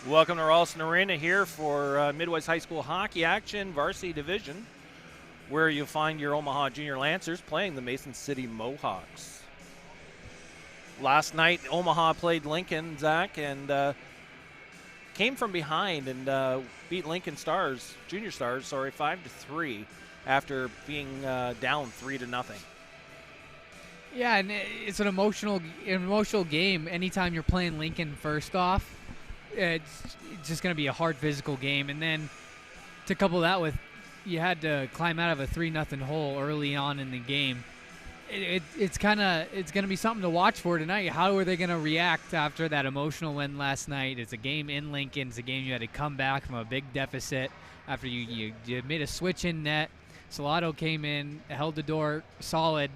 Welcome to Ralston Arena here for Midwest High School hockey action, Varsity Division, where you'll find your Omaha Junior Lancers playing the Mason City Mohawks. Last night, Omaha played Lincoln, Zach, and came from behind and beat Lincoln Junior Stars, 5-3 after being down 3-0. Yeah, and it's an emotional game. Anytime you're playing Lincoln, first off, it's just going to be a hard physical game. And then to couple that with, you had to climb out of a 3-0 hole early on in the game. It's going to be something to watch for tonight. How are they going to react after that emotional win last night? It's a game in Lincoln. It's a game you had to come back from a big deficit after you made a switch in net. Salado came in, held the door solid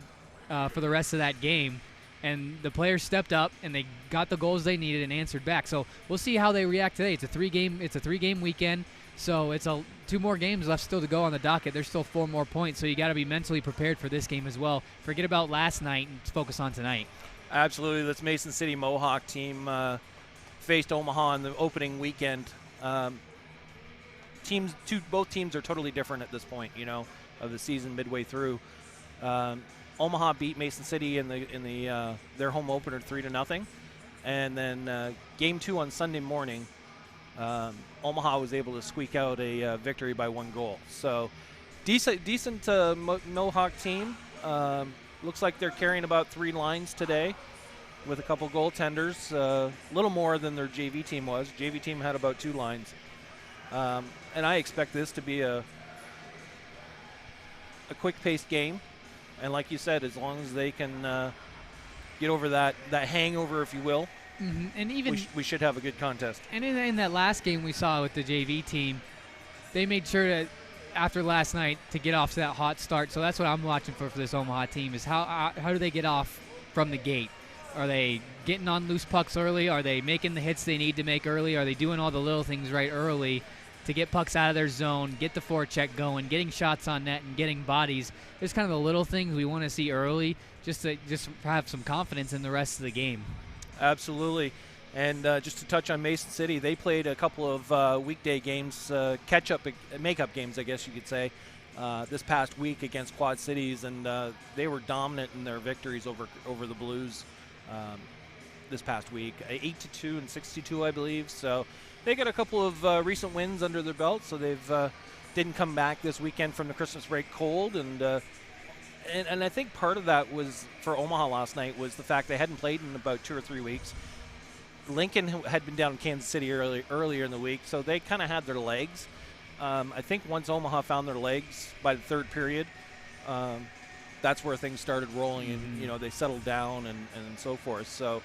for the rest of that game. And the players stepped up and they got the goals they needed and answered back. So we'll see how they react today. It's a three-game weekend. So it's two more games left still to go on the docket. There's still 4 more points. So you got to be mentally prepared for this game as well. Forget about last night and focus on tonight. Absolutely. This Mason City Mohawk team faced Omaha in the opening weekend. Both teams are totally different at this point, of the season midway through. Omaha beat Mason City in their home opener 3-0, and then game 2 on Sunday morning, Omaha was able to squeak out a victory by 1 goal. So decent Mohawk team. Looks like they're carrying about 3 lines today, with a couple goaltenders, a little more than their JV team was. JV team had about 2 lines, and I expect this to be a quick-paced game. And like you said, as long as they can get over that hangover, if you will, and even we should have a good contest. And in that last game we saw with the JV team, they made sure to, after last night, to get off to that hot start. So that's what I'm watching for this Omaha team is how do they get off from the gate? Are they getting on loose pucks early? Are they making the hits they need to make early? Are they doing all the little things right early to get pucks out of their zone, get the forecheck going, getting shots on net, and getting bodies? There's kind of the little things we want to see early just to have some confidence in the rest of the game. Absolutely. And just to touch on Mason City, they played a couple of weekday games, makeup games, I guess you could say, this past week against Quad Cities, and they were dominant in their victories over the Blues this past week, 8-2 and 6-2, I believe. So they got a couple of recent wins under their belt, so they've didn't come back this weekend from the Christmas break cold, and I think part of that was for Omaha last night was the fact they hadn't played in about 2 or 3 weeks. Lincoln had been down in Kansas City earlier in the week, so they kind of had their legs. I think once Omaha found their legs by the third period, that's where things started rolling, and they settled down and so forth. So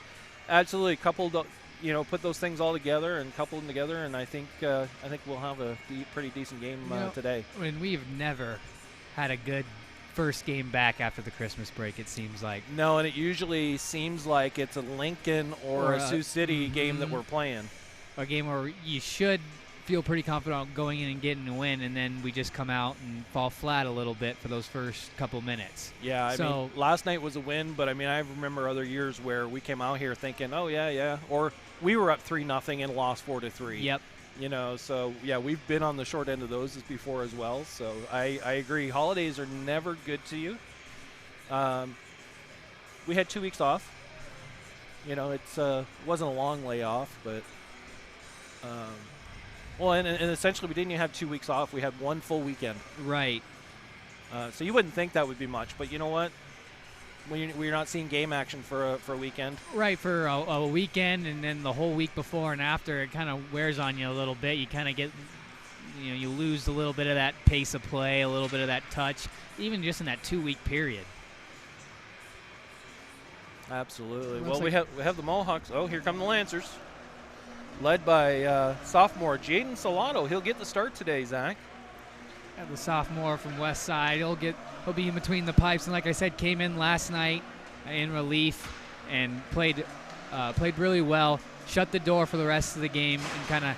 absolutely put those things all together and couple them together, and I think we'll have a pretty decent game today. I mean, we've never had a good first game back after the Christmas break, it seems like. No, and it usually seems like it's a Lincoln or a Sioux City game that we're playing. A game where you should feel pretty confident going in and getting a win, and then we just come out and fall flat a little bit for those first couple minutes. Yeah, I mean, last night was a win, but I mean, I remember other years where we came out here thinking, oh, yeah, or we were up 3-0 and lost 4-3. Yep. So, yeah, we've been on the short end of those before as well. So I agree. Holidays are never good to you. We had 2 weeks off. It wasn't a long layoff, but and essentially we didn't even have 2 weeks off. We had 1 full weekend. Right. So you wouldn't think that would be much, but you know what? We're not seeing game action for a weekend. Right, for a weekend, and then the whole week before and after, it kind of wears on you a little bit. You kind of get, you lose a little bit of that pace of play, a little bit of that touch, even just in that 2-week period. Absolutely. Well, we have the Mohawks. Oh, here come the Lancers, led by sophomore Jaden Salado. He'll get the start today, Zach. Yeah, the sophomore from West Side. He'll be in between the pipes, and like I said, came in last night in relief and played really well. Shut the door for the rest of the game and kind of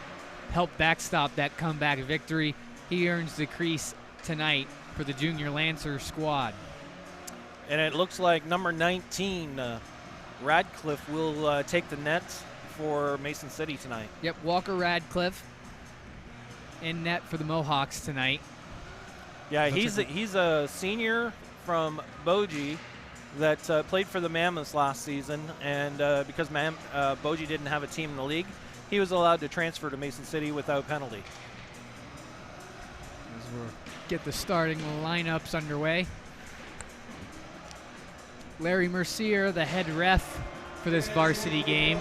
helped backstop that comeback victory. He earns the crease tonight for the Junior Lancer squad. And it looks like number 19, Radcliffe, will take the net for Mason City tonight. Yep, Walker Radcliffe in net for the Mohawks tonight. Yeah, he's a senior from Bogie that played for the Mammoths last season, and because Bogie didn't have a team in the league, he was allowed to transfer to Mason City without penalty. As we'll get the starting lineups underway. Larry Mercier, the head ref for this varsity game.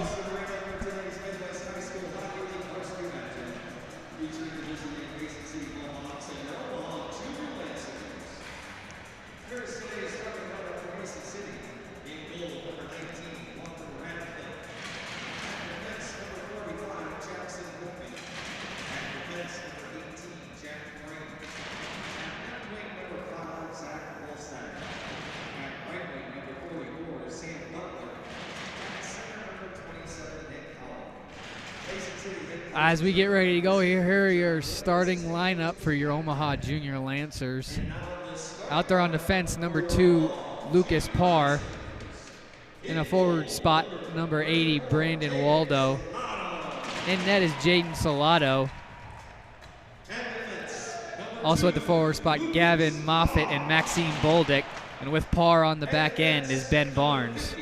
As we get ready to go, here are your starting lineup for your Omaha Junior Lancers. Out there on defense, number 2, Lucas Parr. In a forward spot, number 80, Brandon Waldo. In net is Jaden Salato. Also at the forward spot, Gavin Moffitt and Maxine Boldick. And with Parr on the back end is Ben Barnes.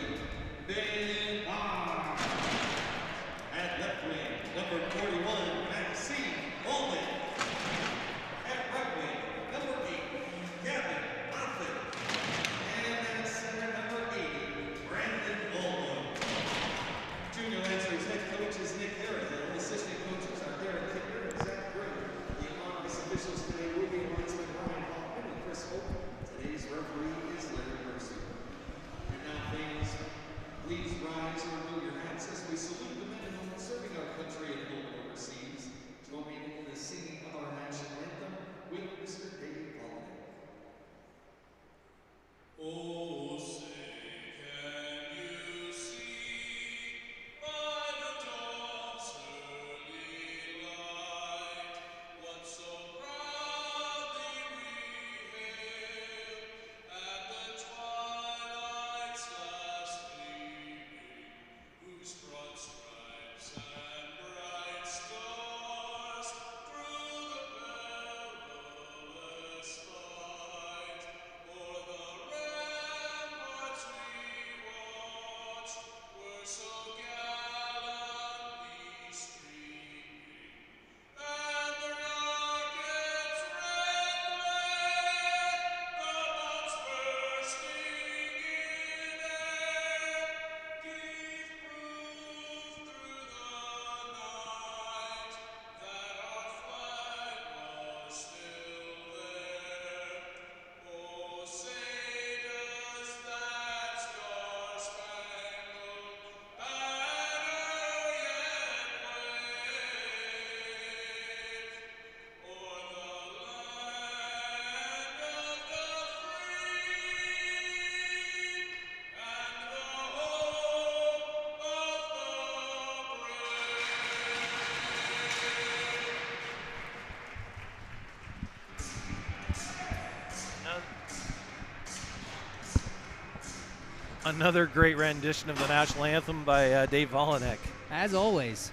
Another great rendition of the national anthem by Dave Volanek. As always.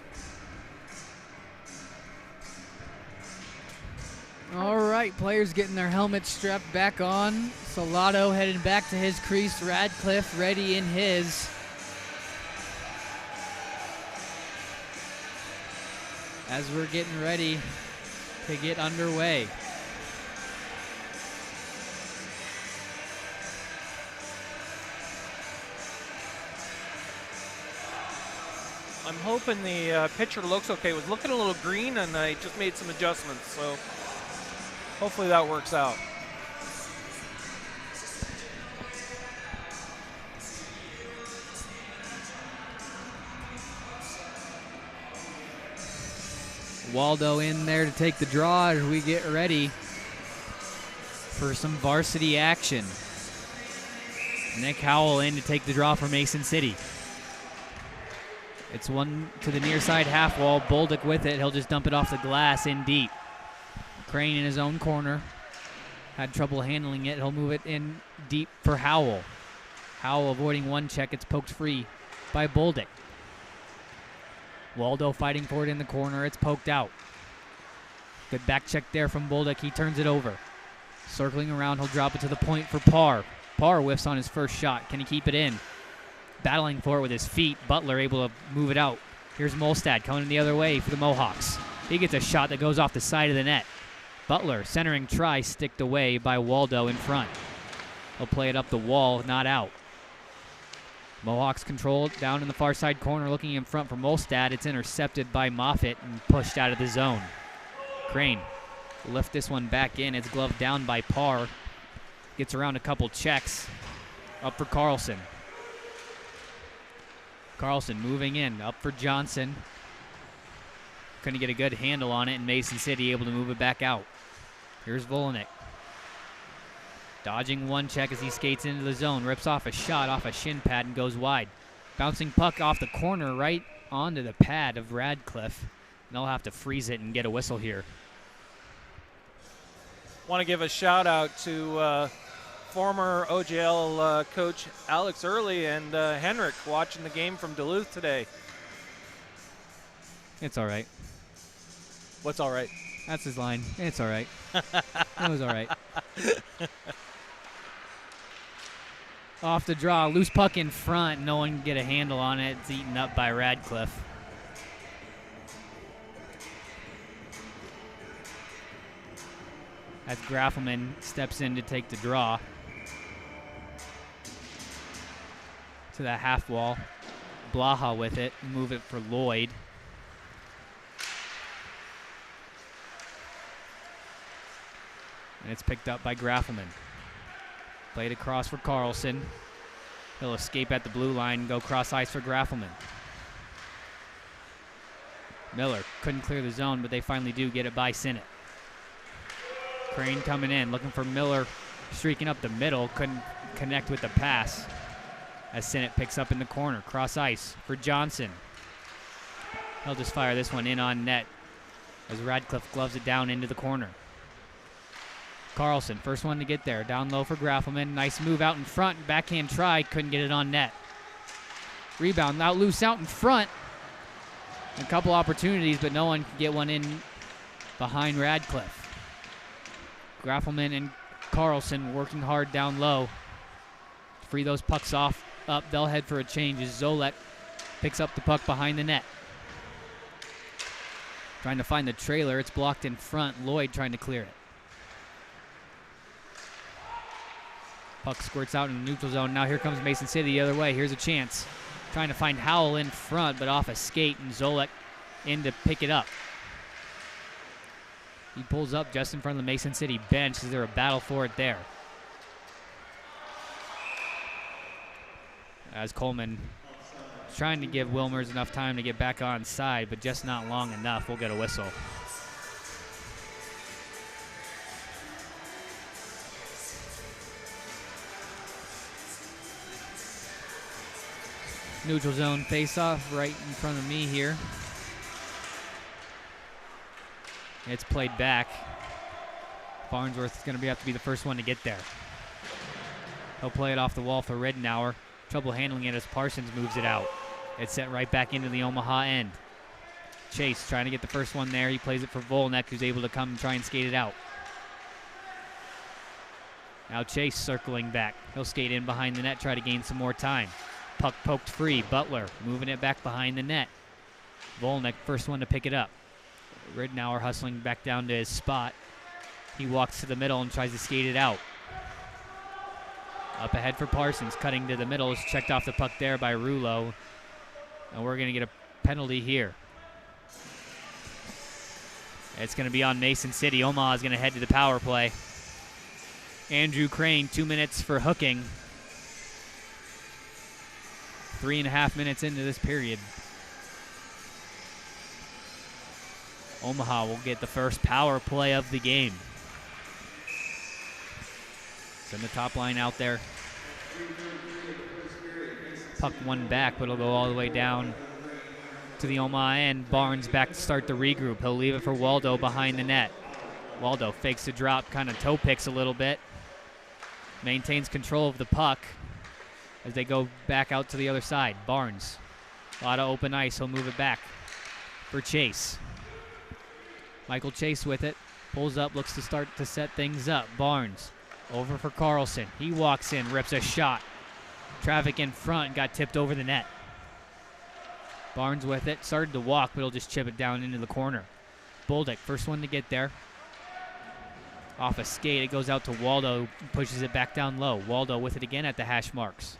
All right, players getting their helmets strapped back on. Salato heading back to his crease. Radcliffe ready in his. As we're getting ready to get underway. I'm hoping the picture looks okay. It was looking a little green, and I just made some adjustments, so hopefully that works out. Waldo in there to take the draw as we get ready for some varsity action. Nick Howell in to take the draw for Mason City. It's one to the near side half wall. Boldick with it. He'll just dump it off the glass in deep. Crane in his own corner. Had trouble handling it. He'll move it in deep for Howell. Howell avoiding one check. It's poked free by Boldick. Waldo fighting for it in the corner. It's poked out. Good back check there from Bolduc. He turns it over. Circling around, he'll drop it to the point for Parr. Parr whiffs on his first shot. Can he keep it in? Battling for it with his feet. Butler able to move it out. Here's Molstad coming the other way for the Mohawks. He gets a shot that goes off the side of the net. Butler, centering try, sticked away by Waldo in front. He'll play it up the wall, not out. Mohawks controlled down in the far side corner, looking in front for Molstad. It's intercepted by Moffitt and pushed out of the zone. Crane will lift this one back in. It's gloved down by Parr. Gets around a couple checks. Up for Carlson. Carlson moving in, up for Johnson. Couldn't get a good handle on it, and Mason City able to move it back out. Here's Volanek. Dodging one check as he skates into the zone. Rips off a shot off a shin pad and goes wide. Bouncing puck off the corner right onto the pad of Radcliffe. And they'll have to freeze it and get a whistle here. Want to give a shout out to former OGL coach Alex Early and Henrik watching the game from Duluth today. It's all right. What's all right? That's his line. It's all right. That was all right. Off the draw, loose puck in front. No one can get a handle on it. It's eaten up by Radcliffe. As Graffelman steps in to take the draw. To that half wall. Blaha with it. Move it for Lloyd. And it's picked up by Graffelman. Played across for Carlson. He'll escape at the blue line and go cross ice for Graffelman. Miller couldn't clear the zone, but they finally do get it by Sinnott. Crane coming in, looking for Miller, streaking up the middle. Couldn't connect with the pass as Sinnott picks up in the corner. Cross ice for Johnson. He'll just fire this one in on net as Radcliffe gloves it down into the corner. Carlson, first one to get there. Down low for Graffelman. Nice move out in front. Backhand try. Couldn't get it on net. Rebound now loose out in front. A couple opportunities, but no one can get one in behind Radcliffe. Graffelman and Carlson working hard down low. Free those pucks off. Up. They'll head for a change as Zolek picks up the puck behind the net. Trying to find the trailer. It's blocked in front. Lloyd trying to clear it. Puck squirts out in the neutral zone. Now here comes Mason City the other way. Here's a chance. Trying to find Howell in front, but off a skate, and Zolek in to pick it up. He pulls up just in front of the Mason City bench. Is there a battle for it there? As Coleman is trying to give Wilmers enough time to get back on side, but just not long enough. We'll get a whistle. Neutral zone face-off right in front of me here. It's played back. Farnsworth is going to have to be the first one to get there. He'll play it off the wall for Ridenour. Trouble handling it as Parsons moves it out. It's sent right back into the Omaha end. Chase trying to get the first one there. He plays it for Volnek, who's able to come and try and skate it out. Now Chase circling back. He'll skate in behind the net, try to gain some more time. Puck poked free. Butler moving it back behind the net. Volnek, first one to pick it up. Ridenour hustling back down to his spot. He walks to the middle and tries to skate it out. Up ahead for Parsons, cutting to the middle. Is checked off the puck there by Rulo. And we're going to get a penalty here. It's going to be on Mason City. Omaha is going to head to the power play. Andrew Crane, 2 minutes for hooking. 3.5 minutes into this period. Omaha will get the first power play of the game. Send the top line out there. Puck one back, but it'll go all the way down to the Omaha end. Barnes back to start the regroup. He'll leave it for Waldo behind the net. Waldo fakes the drop, kind of toe picks a little bit. Maintains control of the puck as they go back out to the other side. Barnes, a lot of open ice. He'll move it back. for Chase. Michael Chase with it. Pulls up, looks to start to set things up. Barnes over for Carlson. He walks in, rips a shot. Traffic in front, got tipped over the net. Barnes with it, started to walk, but he'll just chip it down into the corner. Bolduc, first one to get there. Off a skate, it goes out to Waldo, pushes it back down low. Waldo with it again at the hash marks.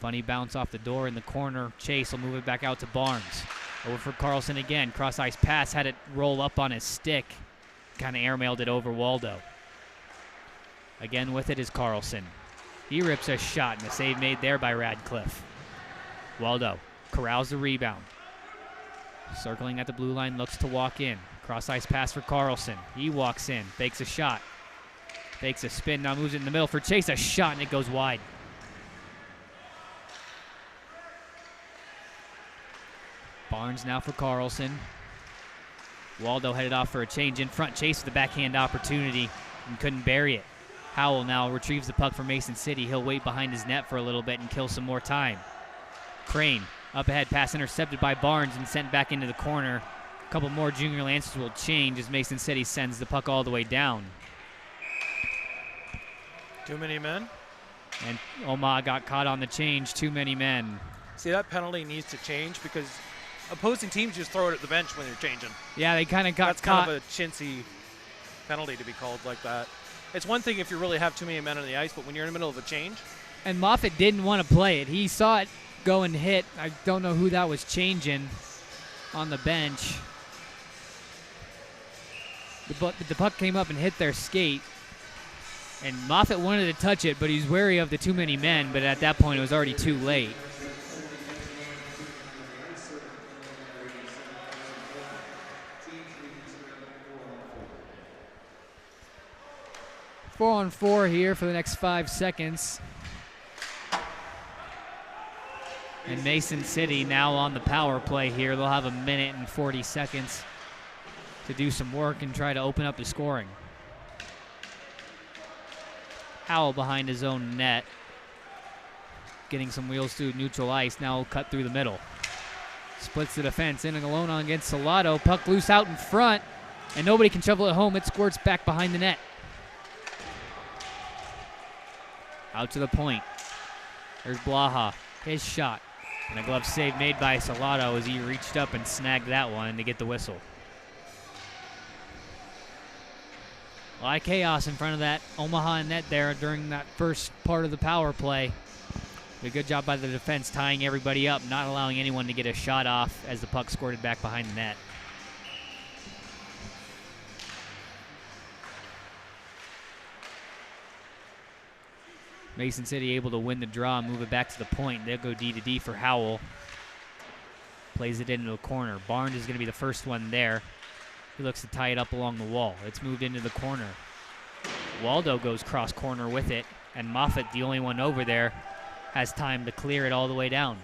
Funny bounce off the door in the corner. Chase will move it back out to Barnes. Over for Carlson again. Cross ice pass, had it roll up on his stick. Kind of airmailed it over Waldo. Again with it is Carlson. He rips a shot, and the save made there by Radcliffe. Waldo corrals the rebound. Circling at the blue line, looks to walk in. Cross ice pass for Carlson. He walks in, fakes a shot. Fakes a spin, now moves it in the middle for Chase. A shot, and it goes wide. Barnes now for Carlson. Waldo headed off for a change in front. Chase with the backhand opportunity and couldn't bury it. Howell now retrieves the puck from Mason City. He'll wait behind his net for a little bit and kill some more time. Crane up ahead, pass intercepted by Barnes and sent back into the corner. A couple more Junior Lancers will change as Mason City sends the puck all the way down. Too many men? And Omaha got caught on the change. Too many men. See, that penalty needs to change because opposing teams just throw it at the bench when they're changing. Yeah, they kind of got That's caught. kind of a chintzy penalty to be called like that. It's one thing if you really have too many men on the ice, but when you're in the middle of a change. And Moffitt didn't want to play it. He saw it go and hit. I don't know who that was changing on the bench. The puck came up and hit their skate. And Moffitt wanted to touch it, but he's wary of the too many men. But at that point, it was already too late. Four on four here for the next 5 seconds. And Mason City now on the power play here. They'll have 1 minute and 40 seconds to do some work and try to open up the scoring. Howell behind his own net. Getting some wheels through neutral ice. Now cut through the middle. Splits the defense. In and alone against Salado. Puck loose out in front. And nobody can shovel it home. It squirts back behind the net. Out to the point. There's Blaha. His shot. And a glove save made by Salado as he reached up and snagged that one to get the whistle. A lot of chaos in front of that Omaha net there during that first part of the power play. A good job by the defense tying everybody up, not allowing anyone to get a shot off as the puck squirted back behind the net. Mason City able to win the draw and move it back to the point. They'll go D to D for Howell. Plays it into a corner. Barnes is going to be the first one there. He looks to tie it up along the wall. It's moved into the corner. Waldo goes cross corner with it, and Moffitt, the only one over there, has time to clear it all the way down.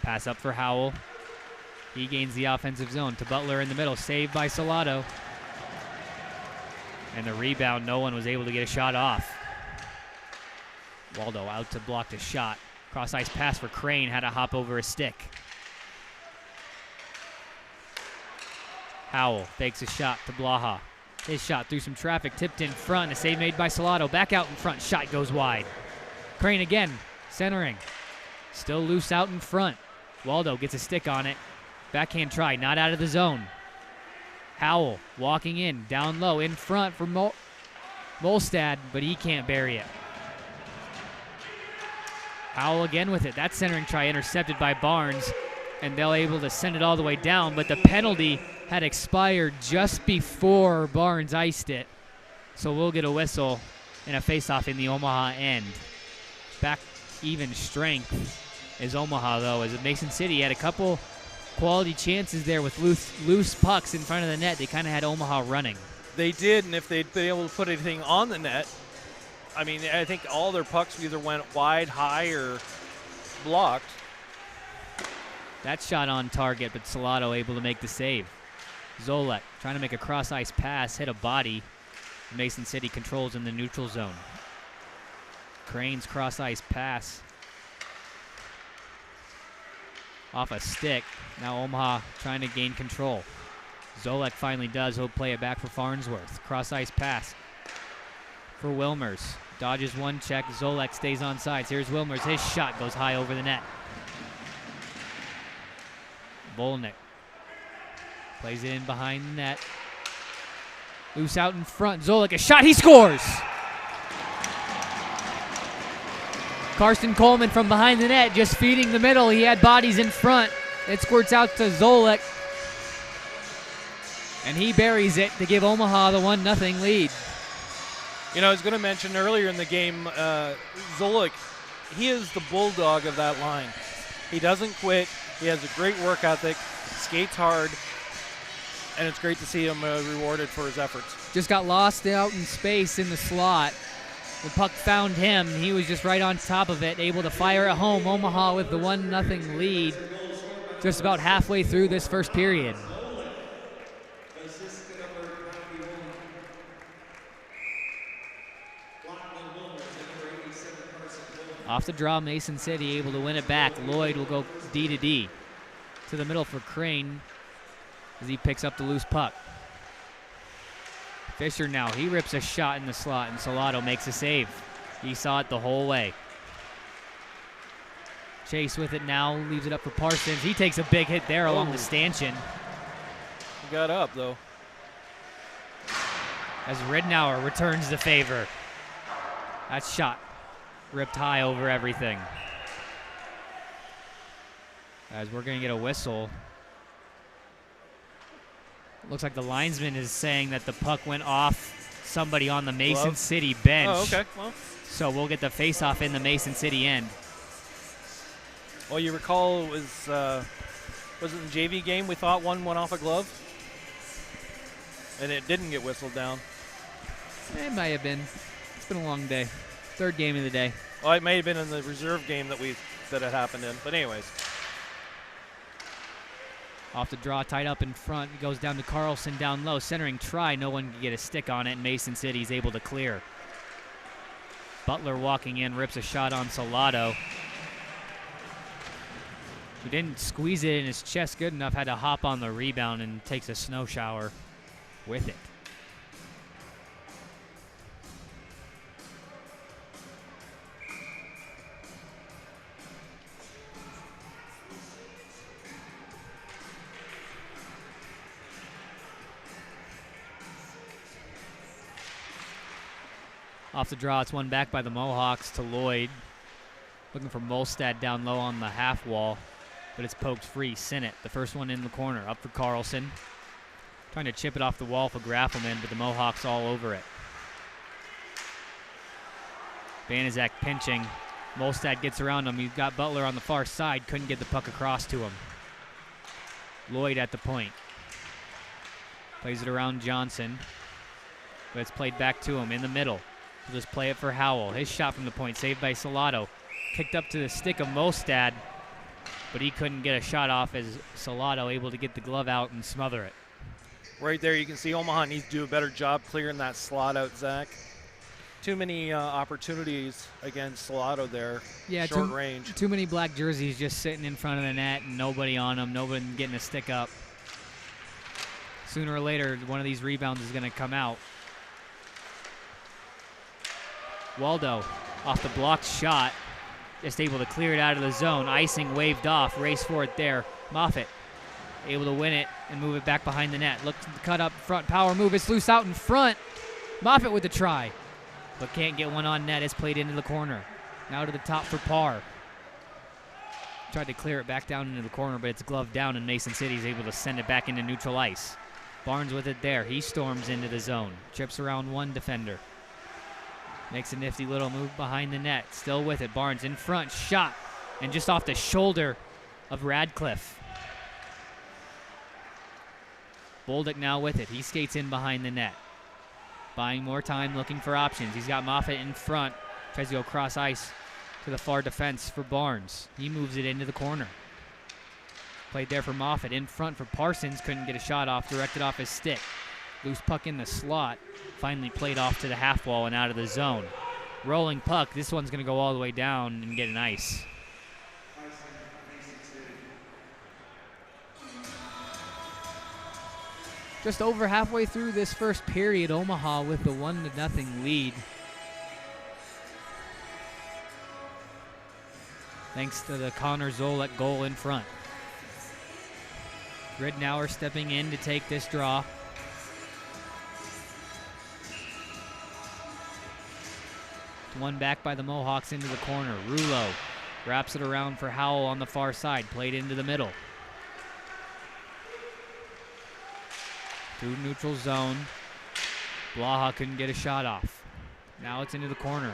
Pass up for Howell. He gains the offensive zone to Butler in the middle. Saved by Salado. And the rebound, no one was able to get a shot off. Waldo out to block the shot. Cross ice pass for Crane, had to hop over a stick. Howell fakes a shot to Blaha. His shot through some traffic, tipped in front. A save made by Salado. Back out in front, shot goes wide. Crane again, centering. Still loose out in front. Waldo gets a stick on it. Backhand try, not out of the zone. Howell walking in, down low, in front for Molstad, but he can't bury it. Howell again with it. That centering try intercepted by Barnes, and they're able to send it all the way down, but the penalty had expired just before Barnes iced it. So we'll get a whistle and a face-off in the Omaha end. Back even strength is Omaha, though, as Mason City had a couple quality chances there with loose pucks in front of the net. They kind of had Omaha running. They did, and if they'd been able to put anything on the net, I mean, I think all their pucks either went wide, high, or blocked. That shot on target, but Salado able to make the save. Zolek trying to make a cross-ice pass, hit a body. Mason City controls in the neutral zone. Crane's cross-ice pass. Off a stick. Now Omaha trying to gain control. Zolek finally does. He'll play it back for Farnsworth. Cross-ice pass for Wilmers. Dodges one check. Zolek stays on sides. Here's Wilmers. His shot goes high over the net. Bolnick plays it in behind the net. Loose out in front. Zolek, a shot. He scores! Carson Coleman from behind the net, just feeding the middle. He had bodies in front. It squirts out to Zolek. And he buries it to give Omaha the 1-0 lead. You know, I was going to mention earlier in the game, Zolek, he is the bulldog of that line. He doesn't quit. He has a great work ethic, skates hard, and it's great to see him rewarded for his efforts. Just got lost out in space in the slot. The puck found him. He was just right on top of it, able to fire it home. Omaha with the 1-0 lead just about halfway through this first period. Off the draw, Mason City able to win it back. Lloyd will go D to D to the middle for Crane as he picks up the loose puck. Fisher now, he rips a shot in the slot, and Salado makes a save. He saw it the whole way. Chase with it now, leaves it up for Parsons. He takes a big hit there along the stanchion. He got up, though. As Ridnour returns the favor. That shot ripped high over everything. As we're going to get a whistle. Looks like the linesman is saying that the puck went off somebody on the Mason City bench. Oh, okay. Well, so we'll get the face-off in the Mason City end. Well, you recall it was it the JV game we thought one went off a glove? And it didn't get whistled down. It might have been. It's been a long day. Third game of the day. Well, it may have been in the reserve game that it happened in. But anyways. Off the draw, tied up in front. It goes down to Carlson down low. Centering try. No one can get a stick on it. And Mason City's able to clear. Butler walking in, rips a shot on Salado. He didn't squeeze it in his chest good enough. Had to hop on the rebound and takes a snow shower with it. Off the draw, it's one back by the Mohawks to Lloyd. Looking for Molstad down low on the half wall, but it's poked free. Sinnott, the first one in the corner, up for Carlson. Trying to chip it off the wall for Graffelman, but the Mohawks all over it. Banaszak pinching. Molstad gets around him. You've got Butler on the far side. Couldn't get the puck across to him. Lloyd at the point. Plays it around Johnson, but it's played back to him in the middle. He'll just play it for Howell. His shot from the point, saved by Salado. Kicked up to the stick of Molstad, but he couldn't get a shot off as Salado able to get the glove out and smother it. Right there, you can see Omaha needs to do a better job clearing that slot out, Zach. Too many opportunities against Salado there, short range. Too many black jerseys just sitting in front of the net and nobody on them, nobody getting a stick up. Sooner or later, one of these rebounds is going to come out. Waldo off the blocked shot, just able to clear it out of the zone. Icing waved off, race for it there. Moffitt able to win it and move it back behind the net. Looks to cut up front, power move, it's loose out in front. Moffitt with the try, but can't get one on net. It's played into the corner. Now to the top for Parr. Tried to clear it back down into the corner, but it's gloved down, and Mason City's able to send it back into neutral ice. Barnes with it there. He storms into the zone. Trips around one defender. Makes a nifty little move behind the net. Still with it. Barnes in front. Shot. And just off the shoulder of Radcliffe. Bolduc now with it. He skates in behind the net. Buying more time, looking for options. He's got Moffitt in front. Tries to go cross ice to the far defense for Barnes. He moves it into the corner. Played there for Moffitt. In front for Parsons. Couldn't get a shot off. Directed off his stick. Loose puck in the slot. Finally played off to the half wall and out of the zone. Rolling puck. This one's going to go all the way down and get an ice. Just over halfway through this first period, Omaha with the 1-0 lead. Thanks to the Connor Zolek goal in front. Ridnour stepping in to take this draw. One back by the Mohawks into the corner. Rulo wraps it around for Howell on the far side. Played into the middle. Through neutral zone. Blaha couldn't get a shot off. Now it's into the corner.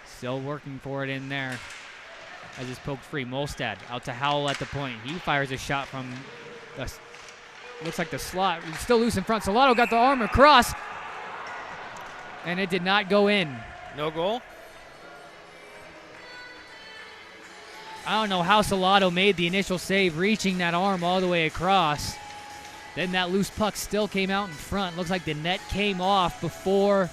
Still working for it in there as it's poked free. Molstad out to Howell at the point. He fires a shot from the, looks like the slot. He's still loose in front. Salado got the arm across, and it did not go in. No goal? I don't know how Salado made the initial save, reaching that arm all the way across. Then that loose puck still came out in front. Looks like the net came off before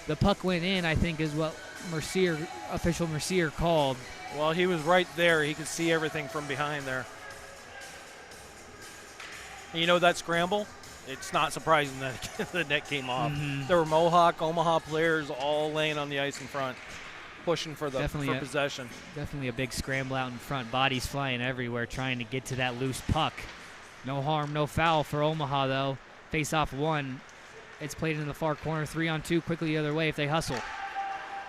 the puck went in, I think is what official Mercier called. Well, he was right there. He could see everything from behind there. And you know that scramble? It's not surprising that the net came off. Mm-hmm. There were Omaha players all laying on the ice in front, pushing for possession. Definitely a big scramble out in front. Bodies flying everywhere trying to get to that loose puck. No harm, no foul for Omaha, though. Face-off one. It's played into the far corner. 3-on-2 quickly the other way if they hustle.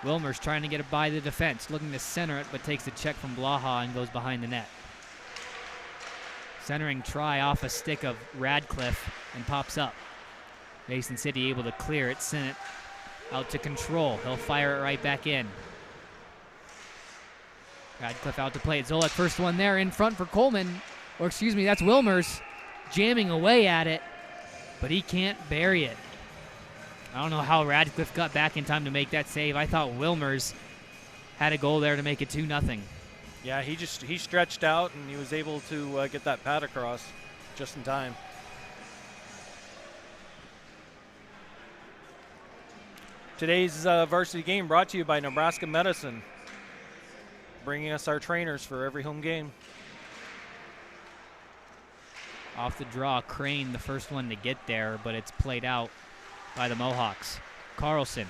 Wilmer's trying to get it by the defense, looking to center it, but takes a check from Blaha and goes behind the net. Centering try off a stick of Radcliffe and pops up. Mason City able to clear it, send it out to Control. He'll fire it right back in. Radcliffe out to play it. Zolek first one there in front for Coleman. Or excuse me, that's Wilmers jamming away at it, but he can't bury it. I don't know how Radcliffe got back in time to make that save. I thought Wilmers had a goal there to make it 2-0. Yeah, he stretched out and he was able to get that pad across just in time. Today's varsity game brought to you by Nebraska Medicine, bringing us our trainers for every home game. Off the draw, Crane the first one to get there, but it's played out by the Mohawks. Carlson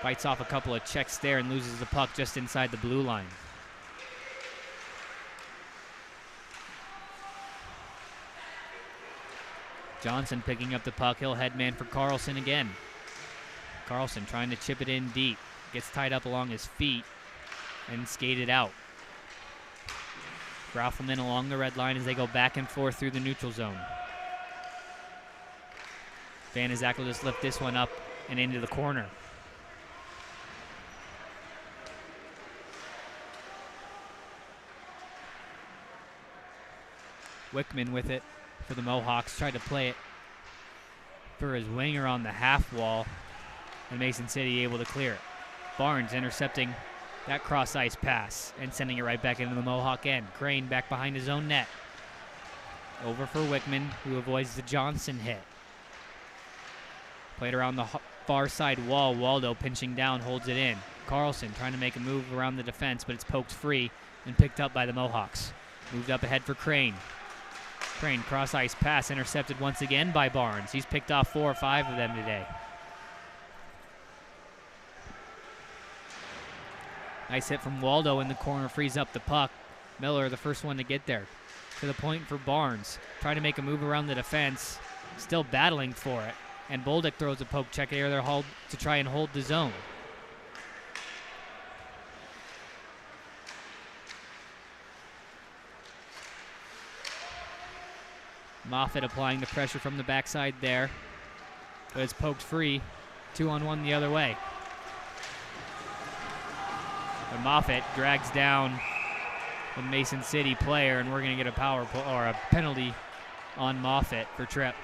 bites off a couple of checks there and loses the puck just inside the blue line. Johnson picking up the puck. He'll head man for Carlson again. Carlson trying to chip it in deep. Gets tied up along his feet and skated out. Graufelman along the red line as they go back and forth through the neutral zone. Van Izak will just lift this one up and into the corner. Wickman with it for the Mohawks. Tried to play it for his winger on the half wall, and Mason City able to clear it. Barnes intercepting that cross ice pass and sending it right back into the Mohawk end. Crane back behind his own net. Over for Wickman, who avoids the Johnson hit. Played around the far side wall. Waldo pinching down, holds it in. Carlson trying to make a move around the defense, but it's poked free and picked up by the Mohawks. Moved up ahead for Crane. Crane cross ice pass intercepted once again by Barnes. He's picked off 4 or 5 of them today. Nice hit from Waldo in the corner, frees up the puck. Miller, the first one to get there. To the point for Barnes. Trying to make a move around the defense. Still battling for it. And Bolduc throws a poke check there to try and hold the zone. Moffitt applying the pressure from the backside there. But it's poked free. 2-on-1 the other way. But Moffitt drags down the Mason City player, and we're going to get a penalty on Moffitt for trip.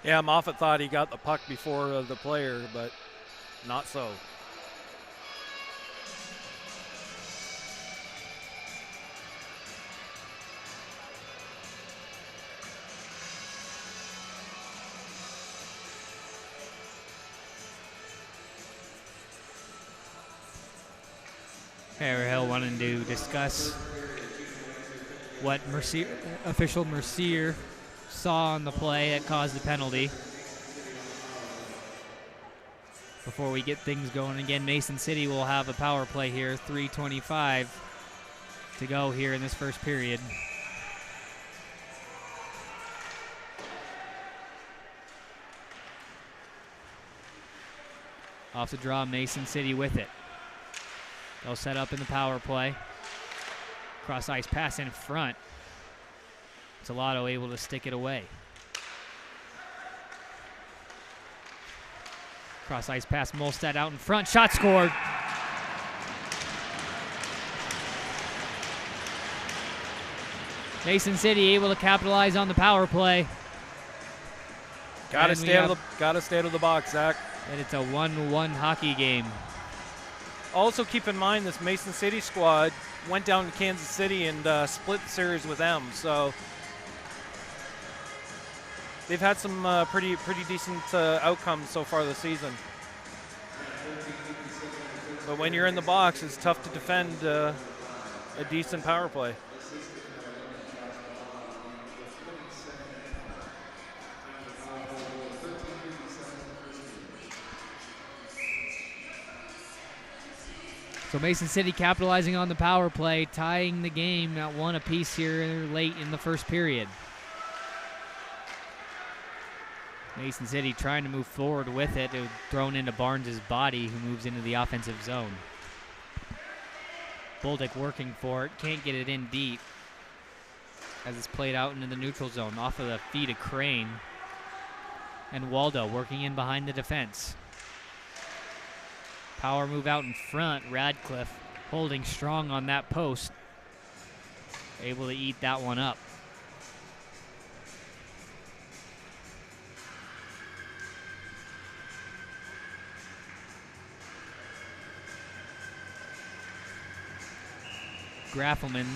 Yeah, Moffitt thought he got the puck before the player, but not so. Haverhill wanting to discuss what official Mercier saw on the play that caused the penalty. Before we get things going again, Mason City will have a power play here. 3:25 to go here in this first period. Off the draw, Mason City with it. They'll set up in the power play. Cross ice pass in front. Salato able to stick it away. Cross ice pass, Molstad out in front. Shot scored. Mason City able to capitalize on the power play. Gotta stay out of the box, Zach. And it's a 1-1 hockey game. Also keep in mind this Mason City squad went down to Kansas City and split the series with them. So they've had some pretty decent outcomes so far this season. But when you're in the box, it's tough to defend a decent power play. So Mason City capitalizing on the power play, tying the game at 1 apiece here late in the first period. Mason City trying to move forward with it. It was thrown into Barnes' body, who moves into the offensive zone. Boldick working for it, can't get it in deep as it's played out into the neutral zone off of the feet of Crane. And Waldo working in behind the defense. Power move out in front. Radcliffe holding strong on that post. Able to eat that one up. Graffelman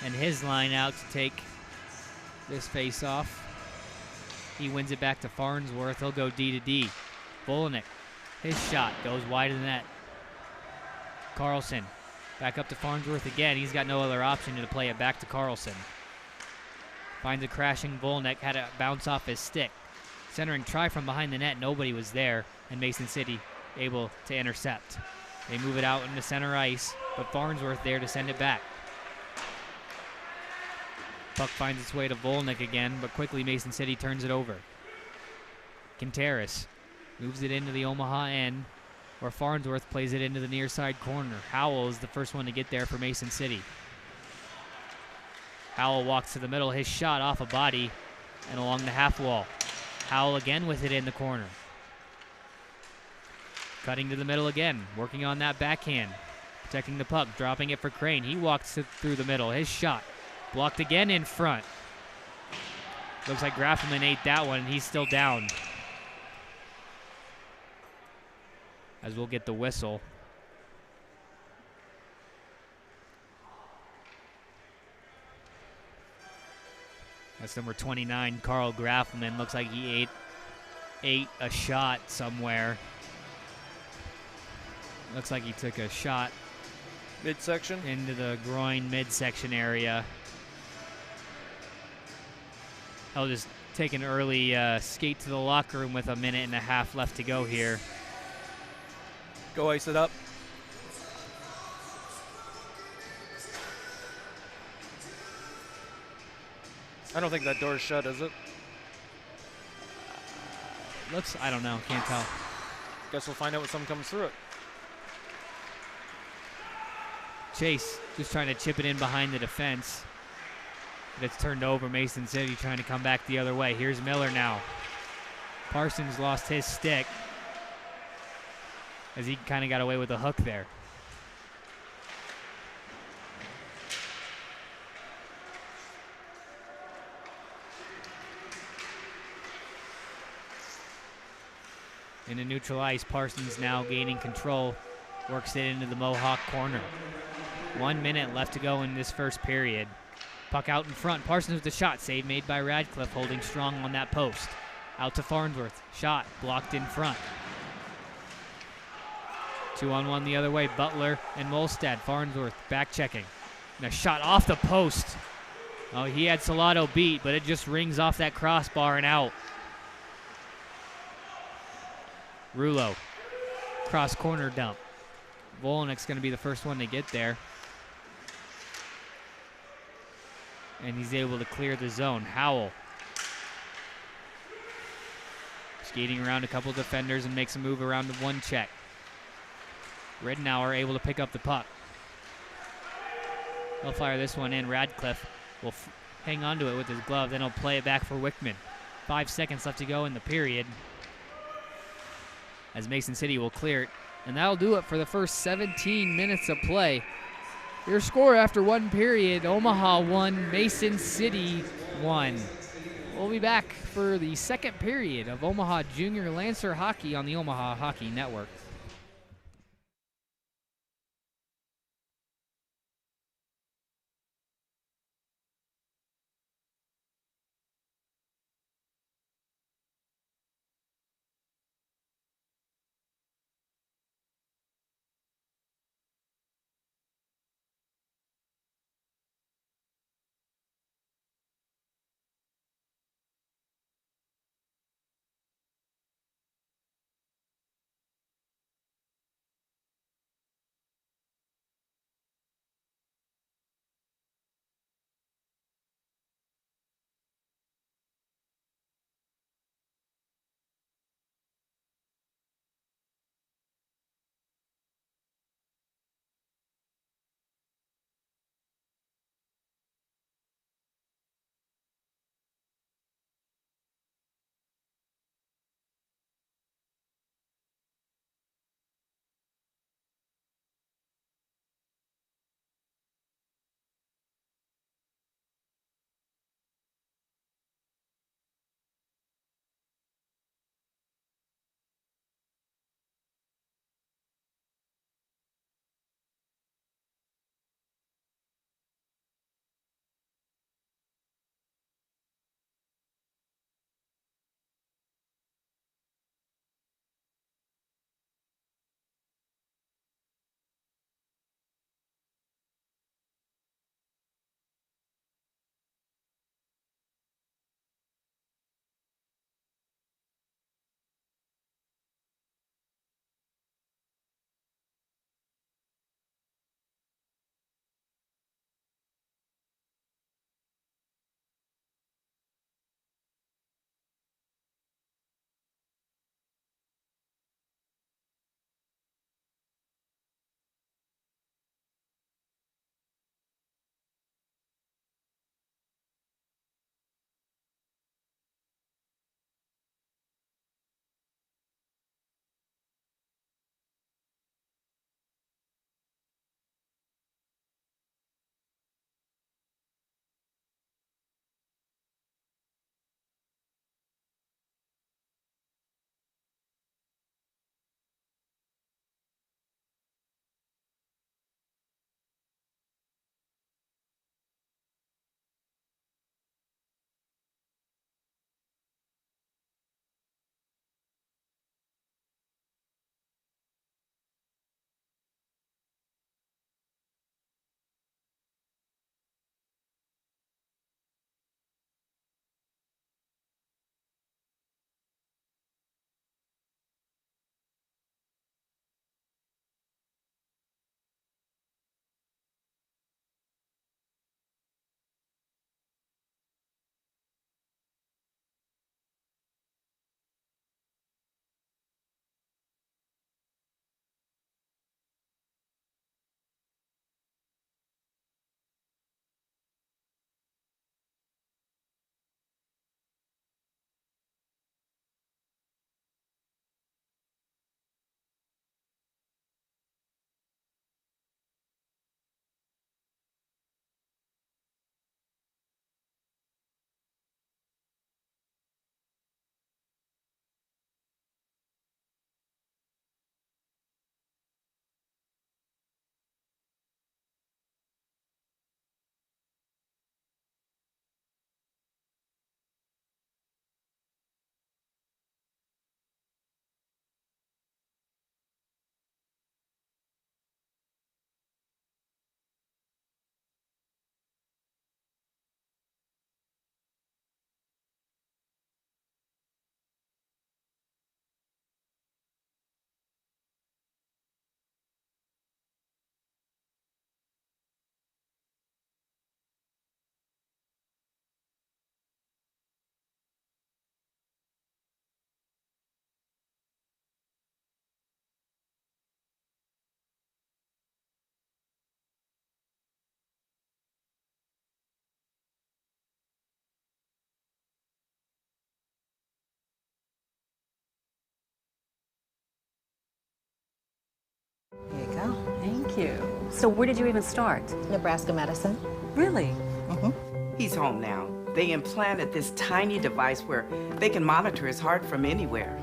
and his line out to take this face off. He wins it back to Farnsworth. He'll go D to D. Volinick. His shot goes wide of the net. Carlson back up to Farnsworth again. He's got no other option to play it back to Carlson. Finds a crashing Volnick, had it bounce off his stick. Centering try from behind the net, nobody was there, and Mason City able to intercept. They move it out into center ice, but Farnsworth there to send it back. Puck finds its way to Volnick again, but quickly Mason City turns it over. Quinteris moves it into the Omaha end, where Farnsworth plays it into the near side corner. Howell is the first one to get there for Mason City. Howell walks to the middle, his shot off a body and along the half wall. Howell again with it in the corner. Cutting to the middle again, working on that backhand. Protecting the puck, dropping it for Crane. He walks through the middle, his shot blocked again in front. Looks like Graffelman ate that one and he's still down. As we'll get the whistle. That's number 29, Carl Graffelman. Looks like he ate a shot somewhere. Looks like he took a shot midsection into the groin midsection area. I'll just take an early skate to the locker room with a minute and a half left to go here. Go ice it up. I don't think that door's shut, is it? I don't know, can't tell. Guess we'll find out when someone comes through it. Chase just trying to chip it in behind the defense. But it's turned over. Mason City trying to come back the other way. Here's Miller now. Parsons lost his stick as he kind of got away with a hook there. In the neutral ice, Parsons now gaining control. Works it into the Mohawk corner. 1 minute left to go in this first period. Puck out in front. Parsons with the shot. Save made by Radcliffe, holding strong on that post. Out to Farnsworth. Shot blocked in front. 2-on-1 the other way. Butler and Molstad. Farnsworth back checking. And a shot off the post. Oh, he had Salado beat, but it just rings off that crossbar and out. Rulo. Cross corner dump. Volanik's going to be the first one to get there. And he's able to clear the zone. Howell. Skating around a couple defenders and makes a move around the one check. Ridenour able to pick up the puck. He'll fire this one in. Radcliffe will hang on to it with his glove, then he'll play it back for Wickman. 5 seconds left to go in the period, as Mason City will clear it. And that'll do it for the first 17 minutes of play. Your score after one period, Omaha 1, Mason City 1. We'll be back for the second period of Omaha Junior Lancer Hockey on the Omaha Hockey Network. Thank you. So where did you even start? Nebraska Medicine. Really? He's home now. They implanted this tiny device where they can monitor his heart from anywhere.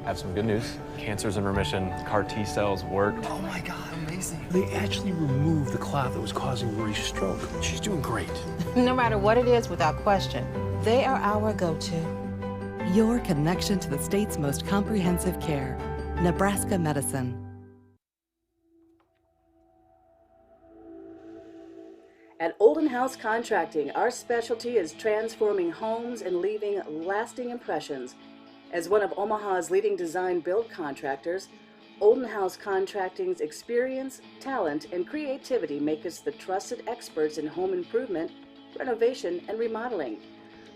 I have some good news. Cancer's in remission. CAR T cells work. Oh my God, amazing. They actually removed the clot that was causing Rory's stroke. She's doing great. No matter what it is, without question, they are our go-to. Your connection to the state's most comprehensive care. Nebraska Medicine. At Olden House Contracting, our specialty is transforming homes and leaving lasting impressions. As one of Omaha's leading design build contractors, Olden House Contracting's experience, talent, and creativity make us the trusted experts in home improvement, renovation, and remodeling.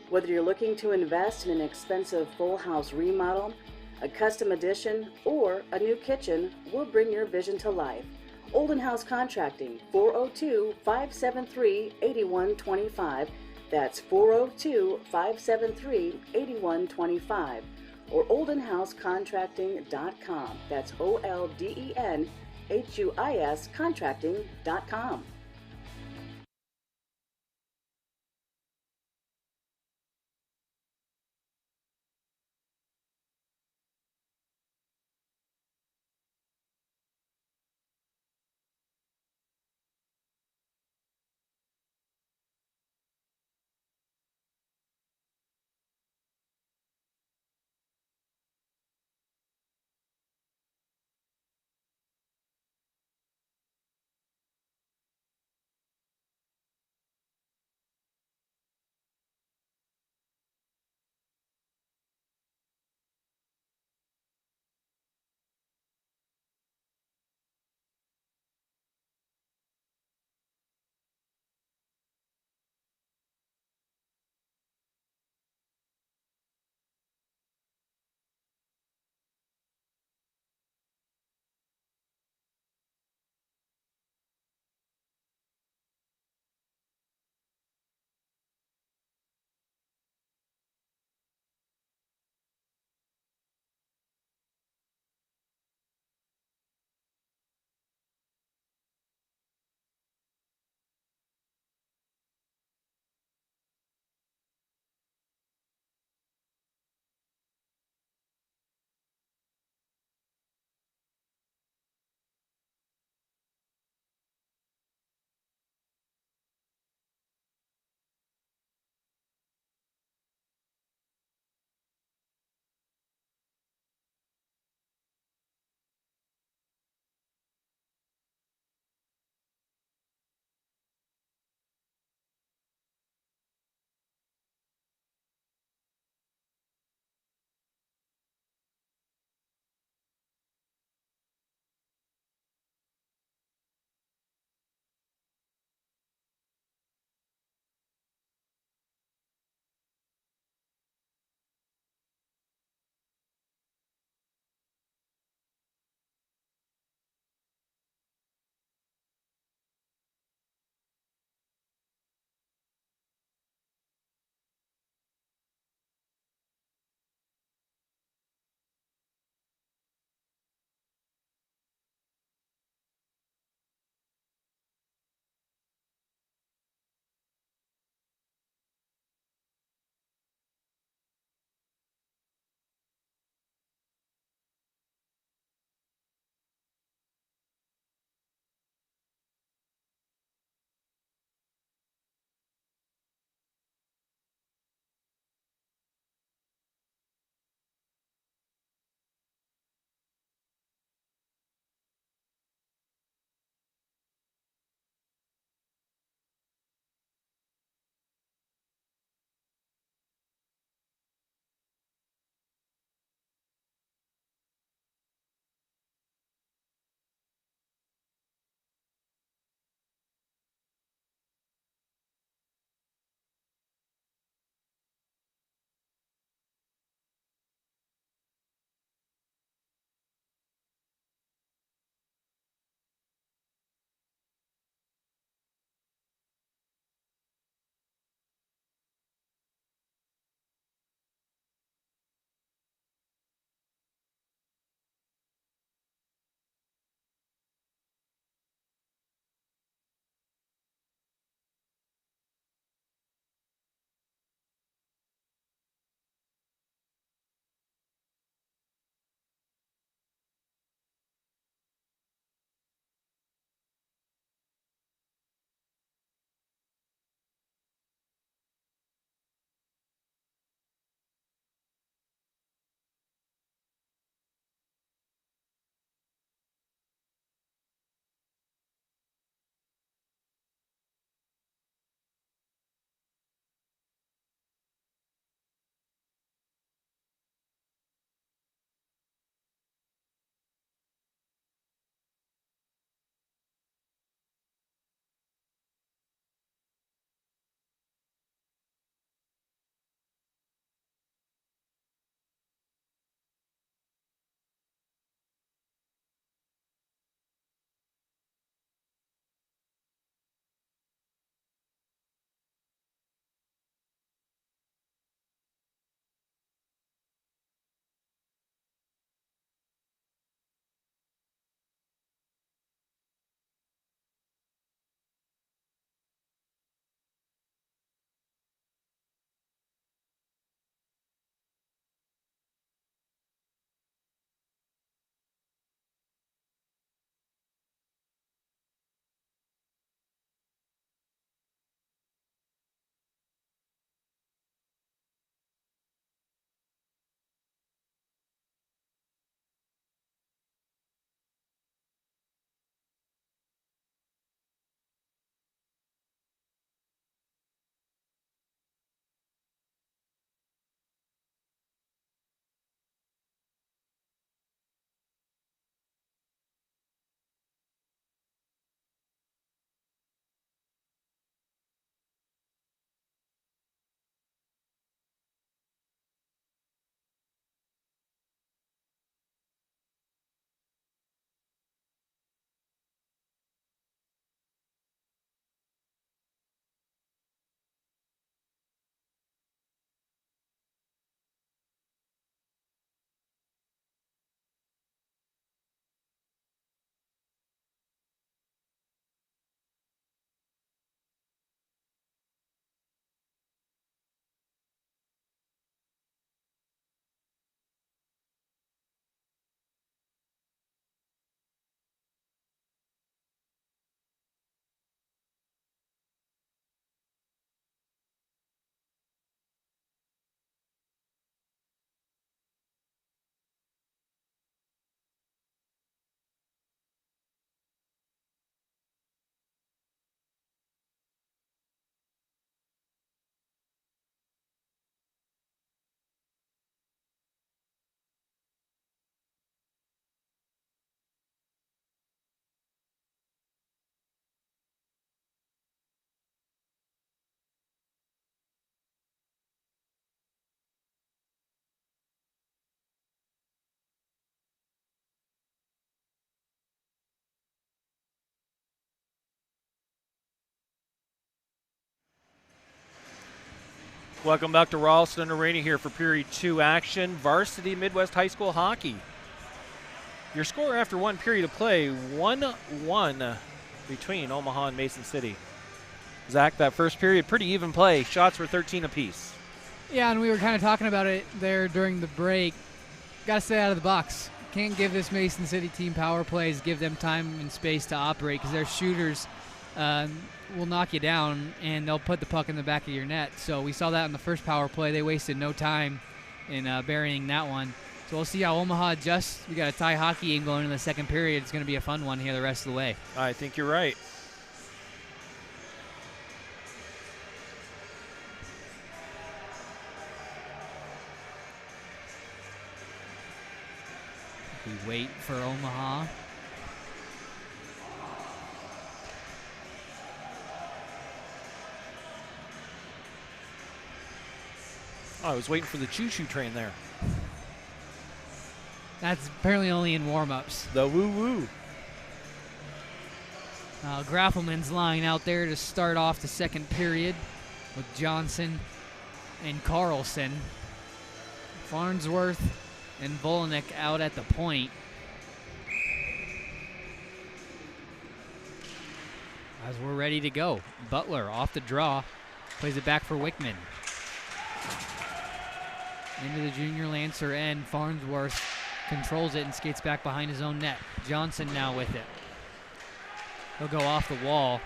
Whether you're looking to invest in an expensive full house remodel, a custom addition, or a new kitchen, we'll bring your vision to life. Olden House Contracting, 402-573-8125. That's 402-573-8125. Or oldenhousecontracting.com. That's OLDENHUIS contracting.com. Welcome back to Ralston Arena here for Period 2 action. Varsity Midwest High School hockey. Your score after one period of play, 1-1 between Omaha and Mason City. Zach, that first period, pretty even play. Shots were 13 apiece. Yeah, and we were kind of talking about it there during the break. Got to stay out of the box. Can't give this Mason City team power plays, give them time and space to operate, because their shooters will knock you down and they'll put the puck in the back of your net. So we saw that in the first power play. They wasted no time in burying that one. So we'll see how Omaha adjusts. We got a tie hockey game going in the second period. It's going to be a fun one here the rest of the way. I think you're right. We wait for Omaha. Oh, I was waiting for the choo-choo train there. That's apparently only in warm-ups. The woo-woo. Graffelman's lying out there to start off the second period with Johnson and Carlson. Farnsworth and Volinick out at the point. As we're ready to go. Butler off the draw. Plays it back for Wickman. Into the junior Lancer end. Farnsworth controls it and skates back behind his own net. Johnson now with it. He'll go off the wall.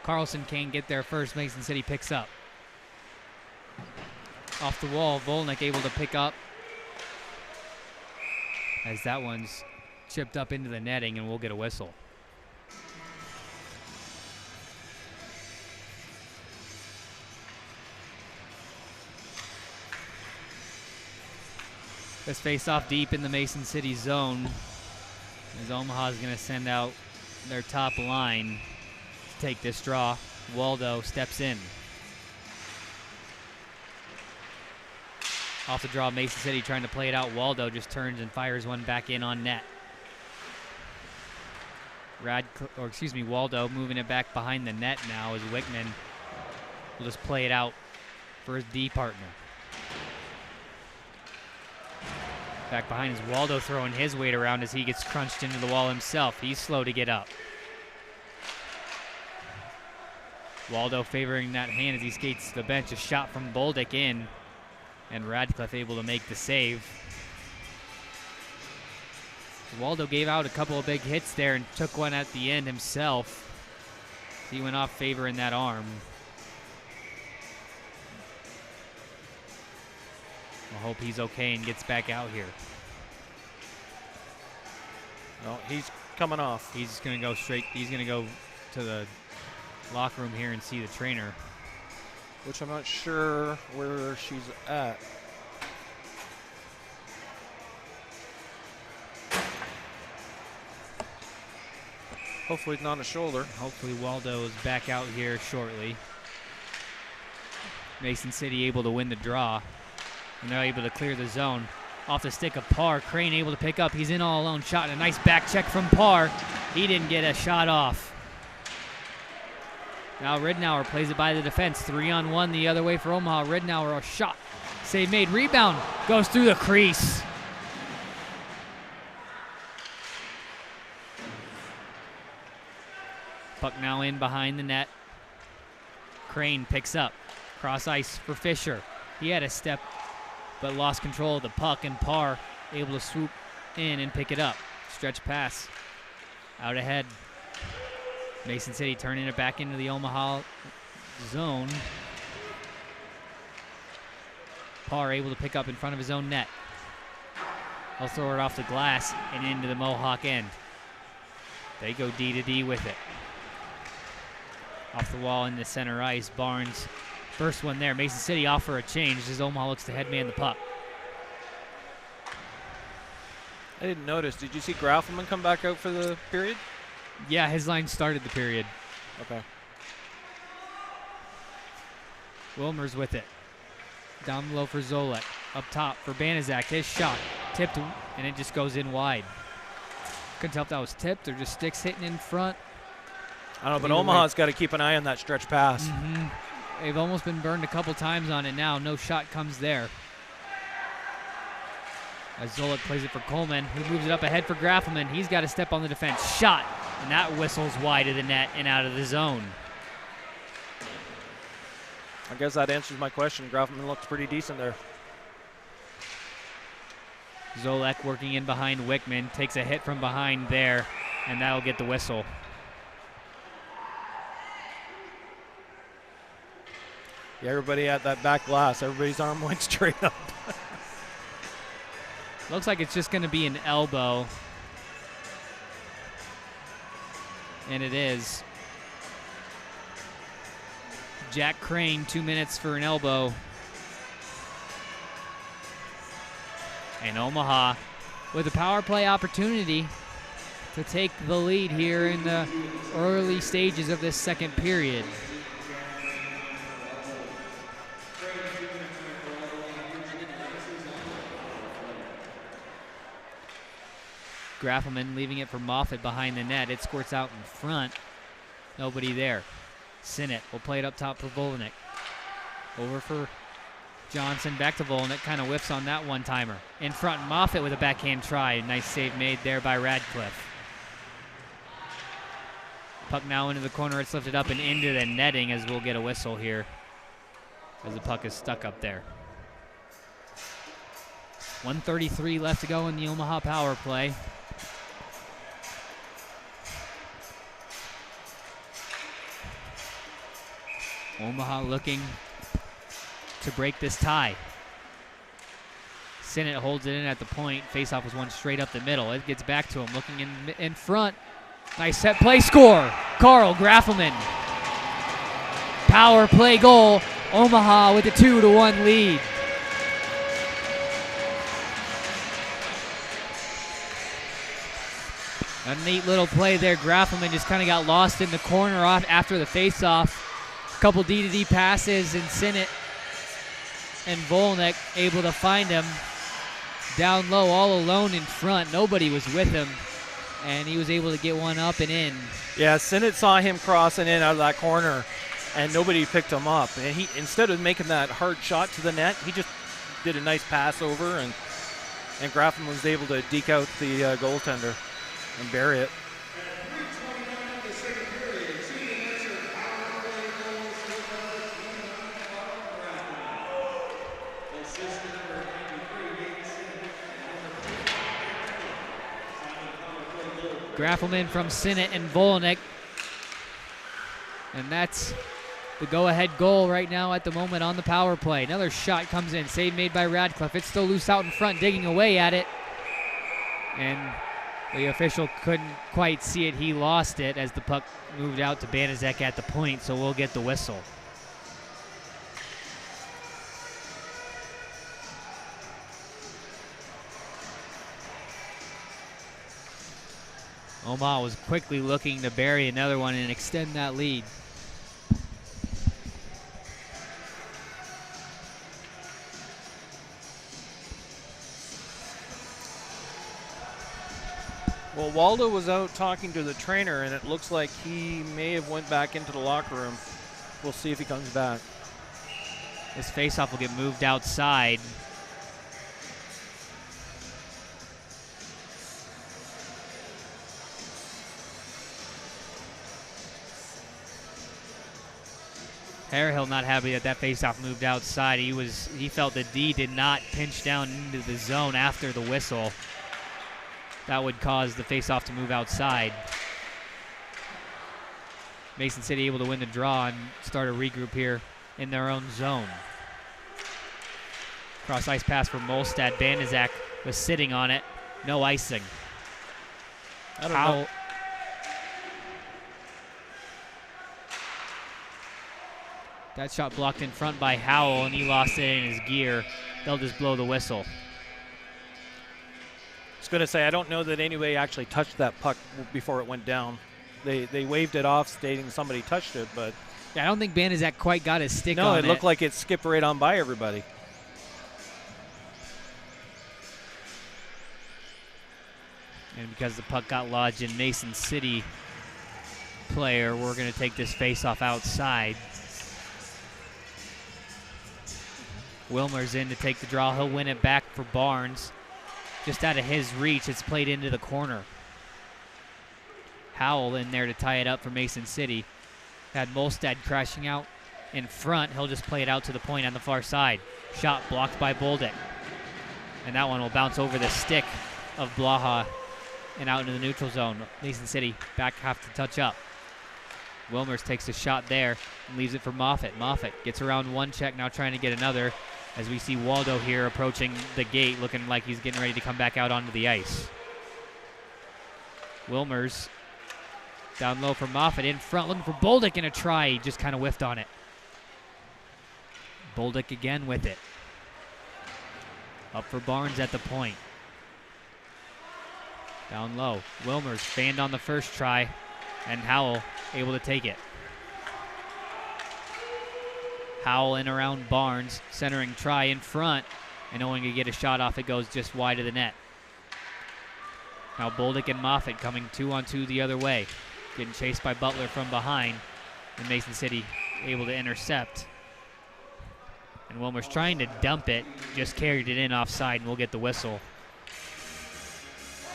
Carlson can't get there first. Mason City picks up. Off the wall, Volinick able to pick up. As that one's chipped up into the netting, and we'll get a whistle. Let's face off deep in the Mason City zone, as Omaha's going to send out their top line to take this draw. Waldo steps in. Off the draw, Mason City trying to play it out. Waldo just turns and fires one back in on net. Waldo moving it back behind the net now as Wickman will just play it out for his D partner. Back behind is Waldo throwing his weight around as he gets crunched into the wall himself. He's slow to get up. Waldo favoring that hand as he skates to the bench. A shot from Boldick in, and Radcliffe able to make the save. Waldo gave out a couple of big hits there and took one at the end himself. He went off favoring that arm. I hope he's okay and gets back out here. Well, he's coming off. He's going to go straight. He's going to go to the locker room here and see the trainer. Which I'm not sure where she's at. Hopefully it's not on a shoulder. Hopefully Waldo is back out here shortly. Mason City able to win the draw. And they're able to clear the zone. Off the stick of Parr. Crane able to pick up. He's in all alone. Shot and a nice back check from Parr. He didn't get a shot off. Now Ridnour plays it by the defense. 3-on-1 the other way for Omaha. Ridnour a shot. Save made. Rebound. Goes through the crease. Puck now in behind the net. Crane picks up. Cross ice for Fisher. He had a step but lost control of the puck, and Parr able to swoop in and pick it up. Stretch pass out ahead. Mason City turning it back into the Omaha zone. Parr able to pick up in front of his own net. He'll throw it off the glass and into the Mohawk end. They go D to D with it. Off the wall into center ice. Barnes, first one there. Mason City offer a change as Omaha looks to headman the puck. I didn't notice. Did you see Graffelman come back out for the period? Yeah, his line started the period. Okay. Wilmer's with it. Down low for Zolek. Up top for Banaszak. His shot tipped, and it just goes in wide. Couldn't tell if that was tipped or just sticks hitting in front. I don't know, but Omaha's got to keep an eye on that stretch pass. They've almost been burned a couple times on it now. No shot comes there. As Zolik plays it for Coleman, who moves it up ahead for Graffelman. He's got to step on the defense. Shot, and that whistles wide of the net and out of the zone. I guess that answers my question. Graffelman looks pretty decent there. Zolek working in behind Wickman, takes a hit from behind there, and that'll get the whistle. Yeah, everybody at that back glass, everybody's arm went straight up. Looks like it's just going to be an elbow. And it is. Jack Crane, 2 minutes for an elbow. And Omaha with a power play opportunity to take the lead here in the early stages of this second period. Graffelman leaving it for Moffitt behind the net. It squirts out in front. Nobody there. Sinnott will play it up top for Volanek. Over for Johnson, back to Volanek. Kind of whiffs on that one-timer. In front, Moffitt with a backhand try. Nice save made there by Radcliffe. Puck now into the corner. It's lifted up and into the netting as we'll get a whistle here as the puck is stuck up there. 1:33 left to go in the Omaha power play. Omaha looking to break this tie. Sinnott holds it in at the point. Faceoff was one straight up the middle. It gets back to him, looking in front. Nice set play score. Carl Graffelman. Power play goal. Omaha with a 2-1 lead. A neat little play there. Graffelman just kind of got lost in the corner off after the faceoff. Couple D-to-D passes, and Sinnott and Volnek able to find him down low, all alone in front. Nobody was with him, and he was able to get one up and in. Yeah, Sinnott saw him crossing in out of that corner, and nobody picked him up. And he, instead of making that hard shot to the net, he just did a nice pass over, and Graffelman was able to deke out the goaltender and bury it. Graffelman from Sinnott and Volanek. And that's the go-ahead goal right now at the moment on the power play. Another shot comes in. Save made by Radcliffe. It's still loose out in front, digging away at it. And the official couldn't quite see it. He lost it as the puck moved out to Banaszak at the point, so we'll get the whistle. Omaha was quickly looking to bury another one and extend that lead. Well, Waldo was out talking to the trainer, and it looks like he may have went back into the locker room. We'll see if he comes back. This faceoff will get moved outside. Harehill not happy that that faceoff moved outside. He felt the D did not pinch down into the zone after the whistle. That would cause the faceoff to move outside. Mason City able to win the draw and start a regroup here in their own zone. Cross ice pass for Molstad. Banaszak was sitting on it. No icing. I don't know. That shot blocked in front by Howell, and he lost it in his gear. They'll just blow the whistle. I was going to say, I don't know that anybody actually touched that puck before it went down. They waved it off, stating somebody touched it, but... Yeah, I don't think Banaszak quite got his stick on it. No, it looked like it skipped right on by everybody. And because the puck got lodged in Mason City player, we're going to take this face-off outside. Wilmer's in to take the draw. He'll win it back for Barnes. Just out of his reach, it's played into the corner. Howell in there to tie it up for Mason City. Had Molstad crashing out in front. He'll just play it out to the point on the far side. Shot blocked by Boldick. And that one will bounce over the stick of Blaha and out into the neutral zone. Mason City back half to touch up. Wilmers takes a shot there and leaves it for Moffitt. Moffitt gets around one check, now trying to get another, as we see Waldo here approaching the gate, looking like he's getting ready to come back out onto the ice. Wilmers down low for Moffitt, in front, looking for Boldick in a try. He just kind of whiffed on it. Boldick again with it. Up for Barnes at the point. Down low. Wilmers fanned on the first try, and Howell able to take it. Howell in around Barnes, centering try in front, and knowing to get a shot off, it goes just wide of the net. Now Boldick and Moffitt coming 2-on-2 the other way. Getting chased by Butler from behind, and Mason City able to intercept. And Wilmer's trying to dump it, just carried it in offside, and we'll get the whistle.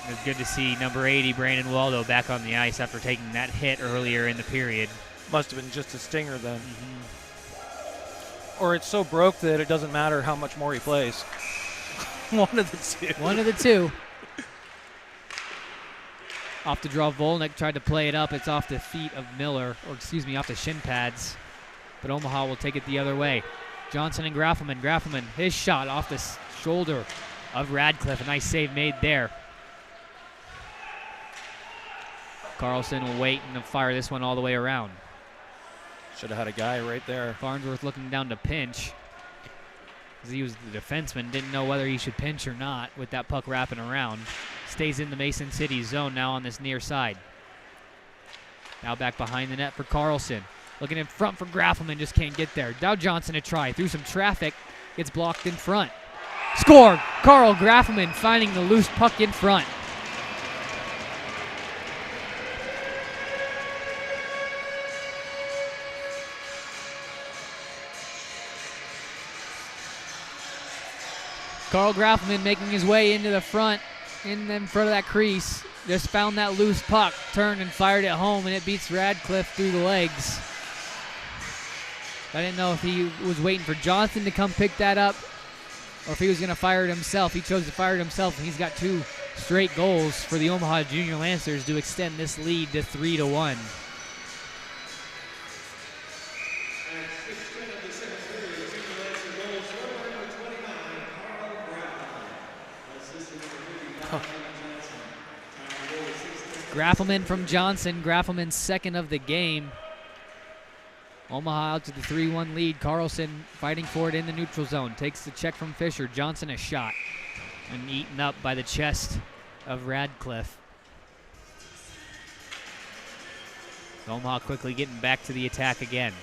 It was good to see number 80, Brandon Waldo, back on the ice after taking that hit earlier in the period. Must have been just a stinger then. Or it's so broke that it doesn't matter how much more he plays. One of the two. One of the two. Off the draw, Volnick tried to play it up. It's off the feet of Miller, or excuse me, off the shin pads. But Omaha will take it the other way. Johnson and Graffelman. Graffelman, his shot off the shoulder of Radcliffe. A nice save made there. Carlson will wait and fire this one all the way around. Should have had a guy right there. Farnsworth looking down to pinch. As he was the defenseman, didn't know whether he should pinch or not with that puck wrapping around. Stays in the Mason City zone now on this near side. Now back behind the net for Carlson. Looking in front for Graffelman, just can't get there. Dow Johnson a try, through some traffic, gets blocked in front. Score! Carl Graffelman finding the loose puck in front. Carl Graffelman making his way into the front, in front of that crease. Just found that loose puck, turned and fired it home, and it beats Radcliffe through the legs. I didn't know if he was waiting for Johnson to come pick that up or if he was going to fire it himself. He chose to fire it himself, and he's got 2 straight goals for the Omaha Junior Lancers to extend this lead to 3-1. Graffelman from Johnson. Graffelman's second of the game. Omaha out to the 3-1 lead. Carlson fighting for it in the neutral zone. Takes the check from Fisher. Johnson a shot. And eaten up by the chest of Radcliffe. Omaha quickly getting back to the attack again.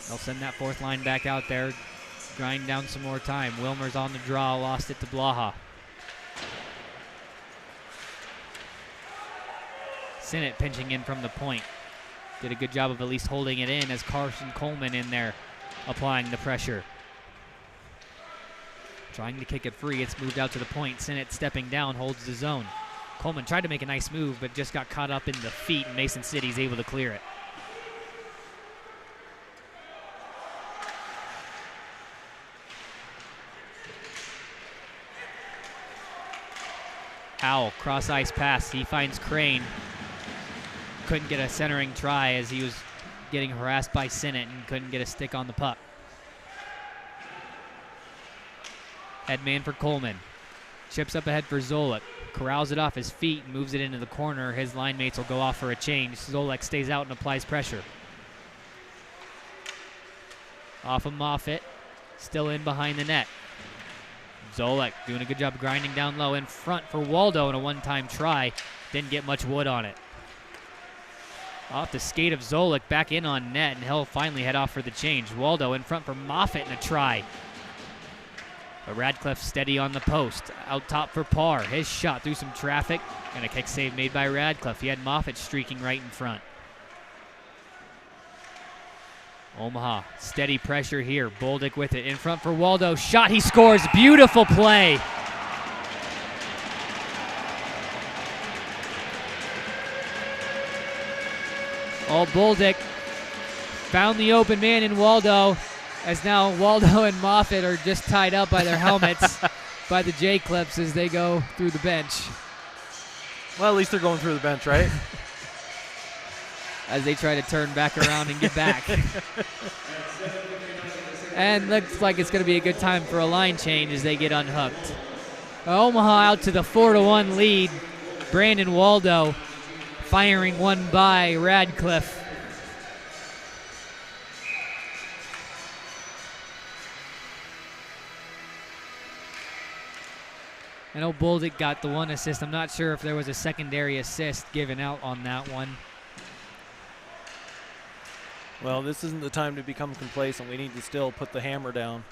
They'll send that fourth line back out there. Grind down some more time. Wilmer's on the draw. Lost it to Blaha. Sinnott pinching in from the point. Did a good job of at least holding it in as Carson Coleman in there applying the pressure. Trying to kick it free. It's moved out to the point. Sinnott stepping down, holds the zone. Coleman tried to make a nice move, but just got caught up in the feet, and Mason City's able to clear it. Howell, cross ice pass. He finds Crane. Couldn't get a centering try as he was getting harassed by Sinnott and couldn't get a stick on the puck. Headman for Coleman. Chips up ahead for Zolek. Corrals it off his feet and moves it into the corner. His line mates will go off for a change. Zolek stays out and applies pressure. Off of Moffitt. Still in behind the net. Zolek doing a good job grinding down low in front for Waldo in a one-time try. Didn't get much wood on it. Off the skate of Zolek, back in on net, and he'll finally head off for the change. Waldo in front for Moffitt in a try. But Radcliffe steady on the post. Out top for Parr. His shot through some traffic. And a kick save made by Radcliffe. He had Moffitt streaking right in front. Omaha, steady pressure here. Boldick with it in front for Waldo. Shot, he scores. Beautiful play. Boldick found the open man in Waldo, as now Waldo and Moffitt are just tied up by their helmets by the J-clips as they go through the bench. Well, at least they're going through the bench, right? As they try to turn back around and get back. And looks like it's going to be a good time for a line change as they get unhooked. Omaha out to the 4-1 lead. Brandon Waldo firing one by Radcliffe. I know Boldick got the one assist. I'm not sure if there was a secondary assist given out on that one. Well, this isn't the time to become complacent. We need to still put the hammer down.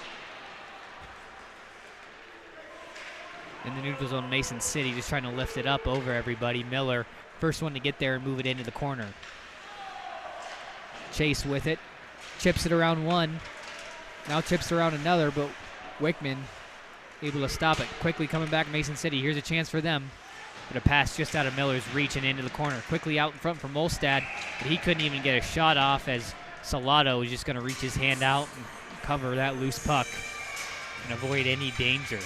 In the neutral zone, Mason City just trying to lift it up over everybody. Miller, first one to get there and move it into the corner. Chase with it. Chips it around one. Now chips around another, but Wickman able to stop it. Quickly coming back, Mason City. Here's a chance for them. But a pass just out of Miller's reach and into the corner. Quickly out in front for Molstad, but he couldn't even get a shot off as Salado was just going to reach his hand out and cover that loose puck and avoid any danger.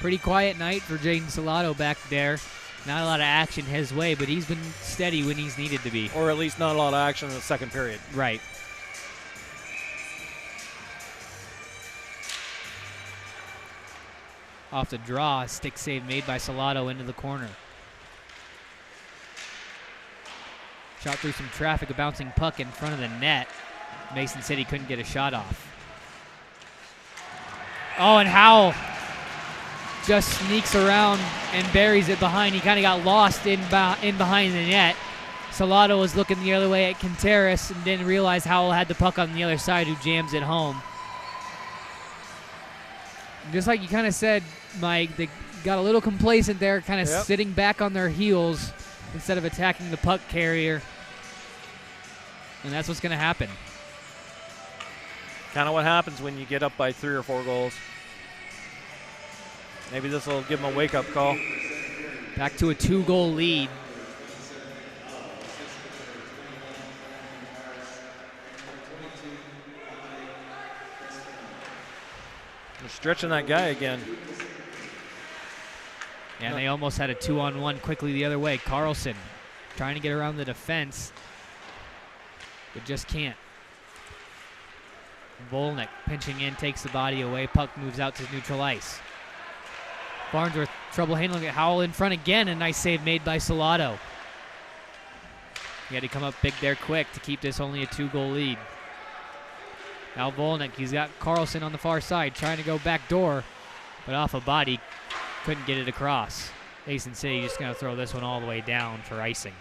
Pretty quiet night for Jaden Salado back there. Not a lot of action his way, but he's been steady when he's needed to be. Or at least not a lot of action in the second period. Right. Off the draw, stick save made by Salado into the corner. Shot through some traffic, a bouncing puck in front of the net. Mason City couldn't get a shot off. Oh, and Howell just sneaks around and buries it behind. He kind of got lost in behind the net. Salado was looking the other way at Quinteros and didn't realize Howell had the puck on the other side, who jams it home. Just like you kind of said, Mike, they got a little complacent there, kind of sitting back on their heels instead of attacking the puck carrier. And that's what's going to happen. Kind of what happens when you get up by 3 or 4 goals. Maybe this will give them a wake-up call. Back to a 2-goal lead. They're stretching that guy again. And they almost had a 2-on-1 quickly the other way. Carlson trying to get around the defense, but just can't. Volnick pinching in, takes the body away. Puck moves out to neutral ice. Farnsworth trouble handling it. Howell in front again. A nice save made by Salado. He had to come up big there quick to keep this only a 2-goal lead. Now Volnick, he's got Carlson on the far side trying to go back door, but off a body, couldn't get it across. Mason City just going to throw this one all the way down for icing.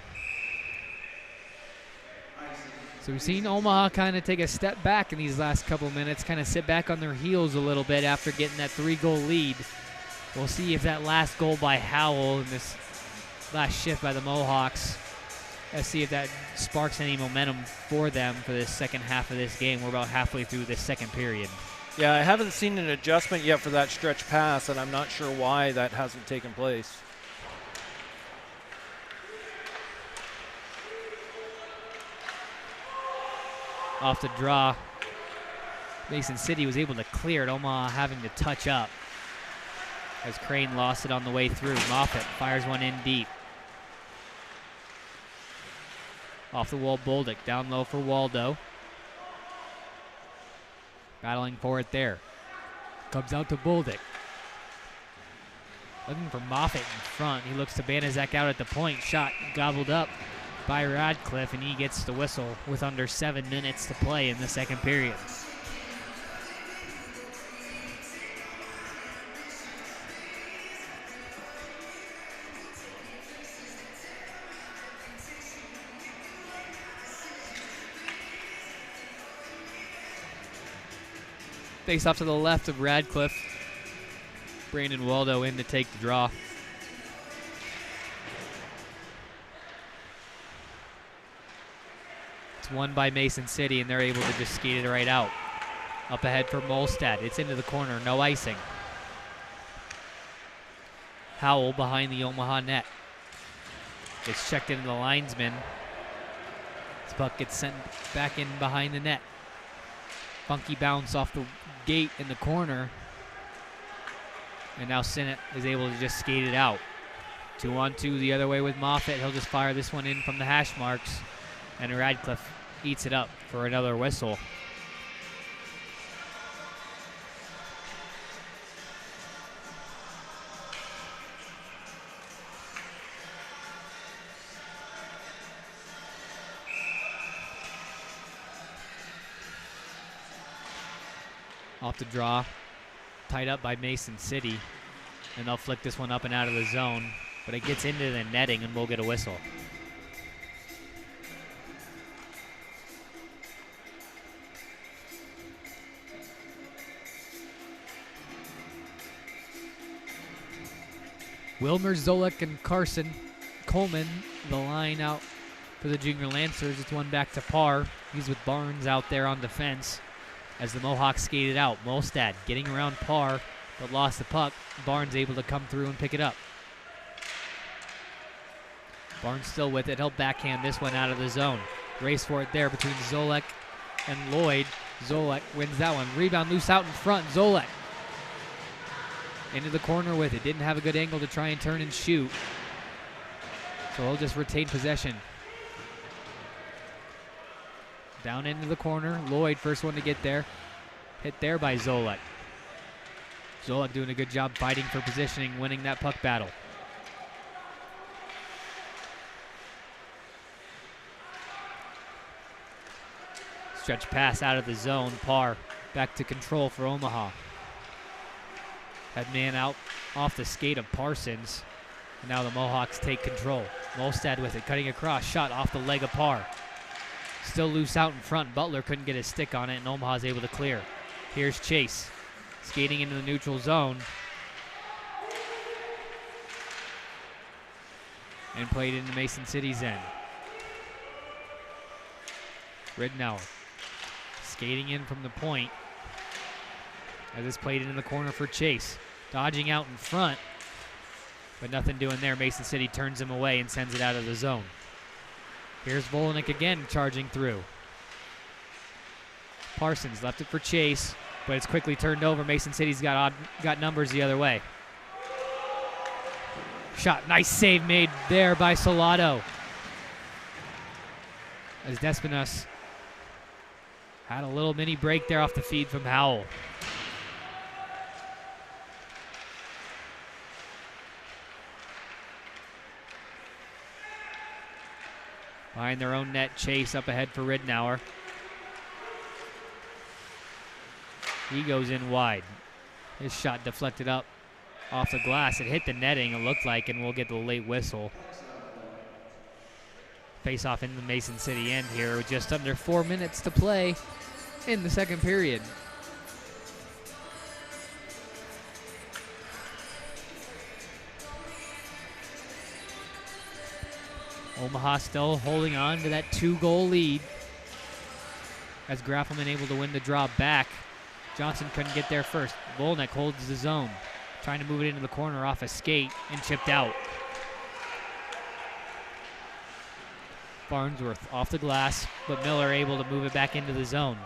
So we've seen Omaha kind of take a step back in these last couple minutes, kind of sit back on their heels a little bit after getting that 3-goal lead. We'll see if that last goal by Howell and this last shift by the Mohawks, let's see if that sparks any momentum for them for this second half of this game. We're about halfway through this second period. Yeah, I haven't seen an adjustment yet for that stretch pass, and I'm not sure why that hasn't taken place. Off the draw, Mason City was able to clear it. Omaha having to touch up as Crane lost it on the way through. Moffitt fires one in deep. Off the wall, Boldick down low for Waldo. Battling for it there. Comes out to Boldick. Looking for Moffitt in front. He looks to Banaszak out at the point. Shot gobbled up by Radcliffe, and he gets the whistle with under 7 minutes to play in the second period. Face off to the left of Radcliffe. Brandon Waldo in to take the draw. It's won by Mason City, and they're able to just skate it right out. Up ahead for Molstad. It's into the corner. No icing. Howell behind the Omaha net. It's checked into the linesman. This puck gets sent back in behind the net. Funky bounce off the gate in the corner. And now Sinnott is able to just skate it out. 2-on-2 the other way with Moffitt. He'll just fire this one in from the hash marks. And Radcliffe eats it up for another whistle. Off the draw, tied up by Mason City, and they'll flick this one up and out of the zone, but it gets into the netting and we'll get a whistle. Wilmer, Zolek, and Coleman, the line out for the Junior Lancers. It's one back to Parr. He's with Barnes out there on defense. As the Mohawks skated out, Molstad getting around Parr, but lost the puck. Barnes able to come through and pick it up. Barnes still with it. He'll backhand this one out of the zone. Race for it there between Zolek and Lloyd. Zolek wins that one. Rebound loose out in front. Zolek into the corner with it. Didn't have a good angle to try and turn and shoot. So he'll just retain possession. Down into the corner. Lloyd, first one to get there. Hit there by Zolek. Zolek doing a good job fighting for positioning, winning that puck battle. Stretch pass out of the zone. Parr back to control for Omaha. Had man out off the skate of Parsons. And now the Mohawks take control. Molstad with it, cutting across. Shot off the leg of Parr. Still loose out in front. Butler couldn't get his stick on it, and Omaha's able to clear. Here's Chase, skating into the neutral zone. And played into Mason City's end. Ridnour skating in from the point. As it's played into the corner for Chase. Dodging out in front, but nothing doing there. Mason City turns him away and sends it out of the zone. Here's Volinick again charging through. Parsons left it for Chase, but it's quickly turned over. Mason City's got numbers the other way. Shot, nice save made there by Salado. As Despinas had a little mini break there off the feed from Howell. Behind their own net, Chase up ahead for Ridnour. He goes in wide. His shot deflected up off the glass. It hit the netting, it looked like, and we'll get the late whistle. Face off in the Mason City end here with just under 4 minutes to play in the second period. Omaha still holding on to that 2-goal lead. As Graffelman able to win the draw back. Johnson couldn't get there first. Volnick holds the zone. Trying to move it into the corner off a skate and chipped out. Farnsworth off the glass, but Miller able to move it back into the zone.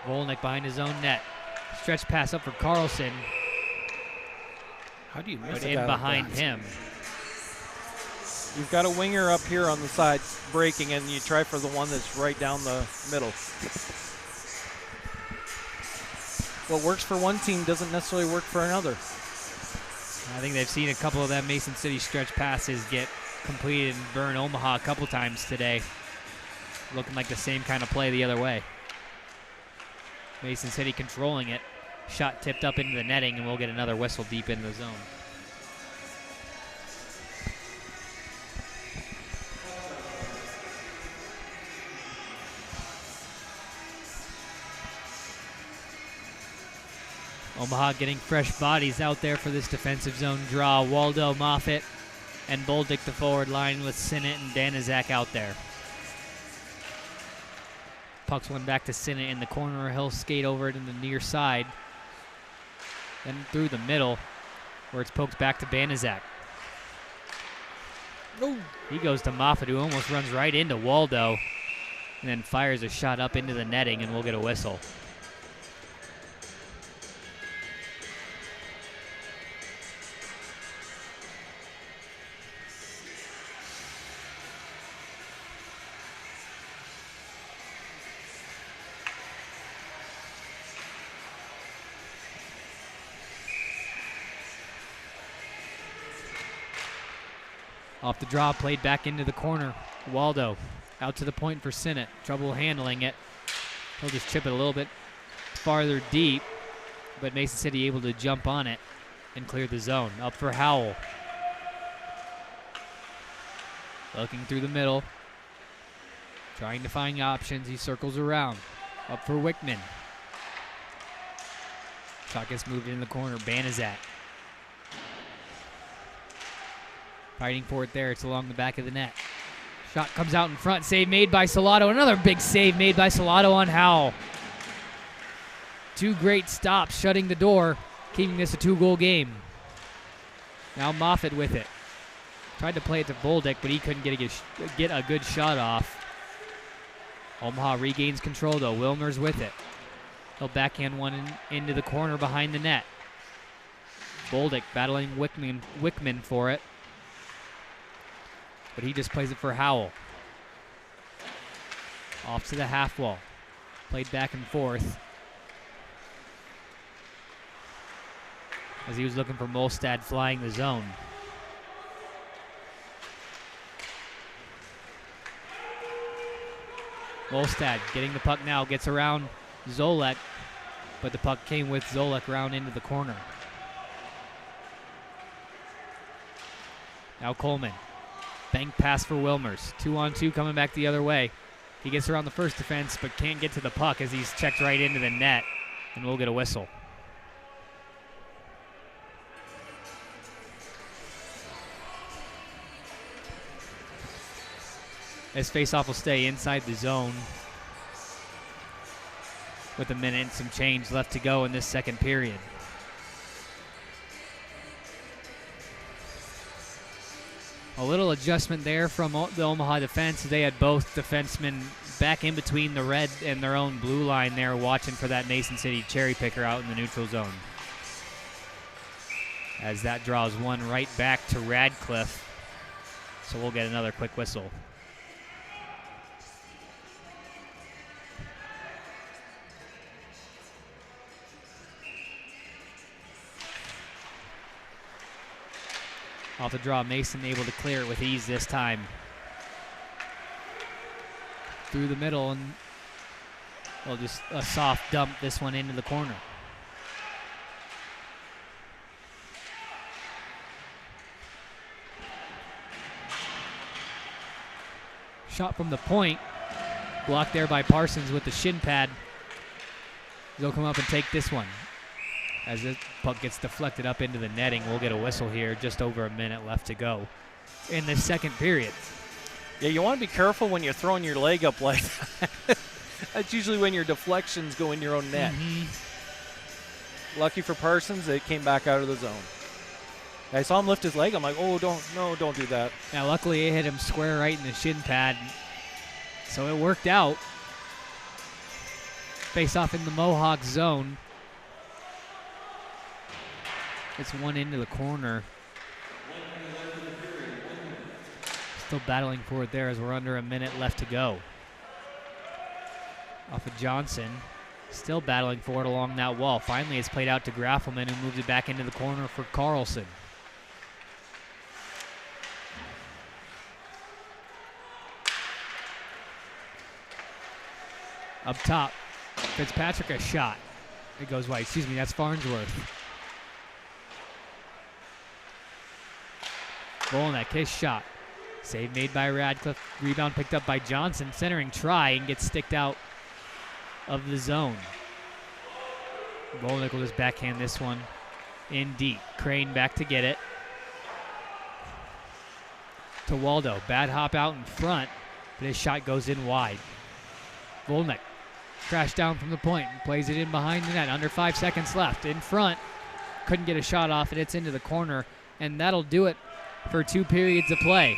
Volnick behind his own net. Stretch pass up for Carlson. How do you miss but in behind him? You've got a winger up here on the side breaking, and you try for the one that's right down the middle. What works for one team doesn't necessarily work for another. I think they've seen a couple of that Mason City stretch passes get completed and burn Omaha a couple times today. Looking like the same kind of play the other way. Mason City controlling it. Shot tipped up into the netting, and we'll get another whistle deep in the zone. Omaha getting fresh bodies out there for this defensive zone draw. Waldo, Moffitt, and Boldick the forward line with Sinnott and Danizak out there. Puck's one back to Sinnott in the corner. He'll skate over it in the near side. Then through the middle, where it's poked back to Banizak. Oh. He goes to Moffitt, who almost runs right into Waldo, and then fires a shot up into the netting, and we'll get a whistle. Off the draw, played back into the corner. Waldo out to the point for Sinnott. Trouble handling it. He'll just chip it a little bit farther deep, but Mason City able to jump on it and clear the zone. Up for Howell. Looking through the middle. Trying to find options. He circles around. Up for Wickman. Shot gets moved into the corner. Banizak. Fighting for it there. It's along the back of the net. Shot comes out in front. Save made by Salato. Another big save made by Salato on Howell. Two great stops shutting the door, keeping this a 2-goal game. Now Moffitt with it. Tried to play it to Boldick, but he couldn't get a good shot off. Omaha regains control though. Wilmer's with it. He'll backhand one into the corner behind the net. Boldick battling Wickman for it. But he just plays it for Howell. Off to the half wall. Played back and forth. As he was looking for Molstad flying the zone. Molstad getting the puck now. Gets around Zolek. But the puck came with Zolek round into the corner. Now Coleman. Bank pass for Wilmers. 2-on-2 coming back the other way. He gets around the first defense, but can't get to the puck as he's checked right into the net, and we'll get a whistle. This faceoff will stay inside the zone with a minute and some change left to go in this second period. A little adjustment there from the Omaha defense. They had both defensemen back in between the red and their own blue line there, watching for that Mason City cherry picker out in the neutral zone. As that draws one right back to Radcliffe. So we'll get another quick whistle. Off the draw, Mason able to clear it with ease this time. Through the middle, and well, just a soft dump this one into the corner. Shot from the point, blocked there by Parsons with the shin pad. They'll come up and take this one. As the puck gets deflected up into the netting, we'll get a whistle here. Just over a minute left to go in the second period. Yeah, you want to be careful when you're throwing your leg up like that. That's usually when your deflections go in your own net. Mm-hmm. Lucky for Parsons, it came back out of the zone. I saw him lift his leg. I'm like, oh, don't do that. Now, luckily, it hit him square right in the shin pad, so it worked out. Face off in the Mohawks zone. It's one into the corner. Still battling for it there as we're under a minute left to go. Off of Johnson. Still battling for it along that wall. Finally, it's played out to Graffelman, who moves it back into the corner for Carlson. Up top, Fitzpatrick a shot. It goes wide. Excuse me, that's Farnsworth. Volnek, his shot. Save made by Radcliffe. Rebound picked up by Johnson. Centering try and gets sticked out of the zone. Volnick will just backhand this one in deep. Crane back to get it. To Waldo. Bad hop out in front, but his shot goes in wide. Volnick crashed down from the point and plays it in behind the net. Under 5 seconds left. In front. Couldn't get a shot off it. It's into the corner, and that'll do it for 2 periods of play.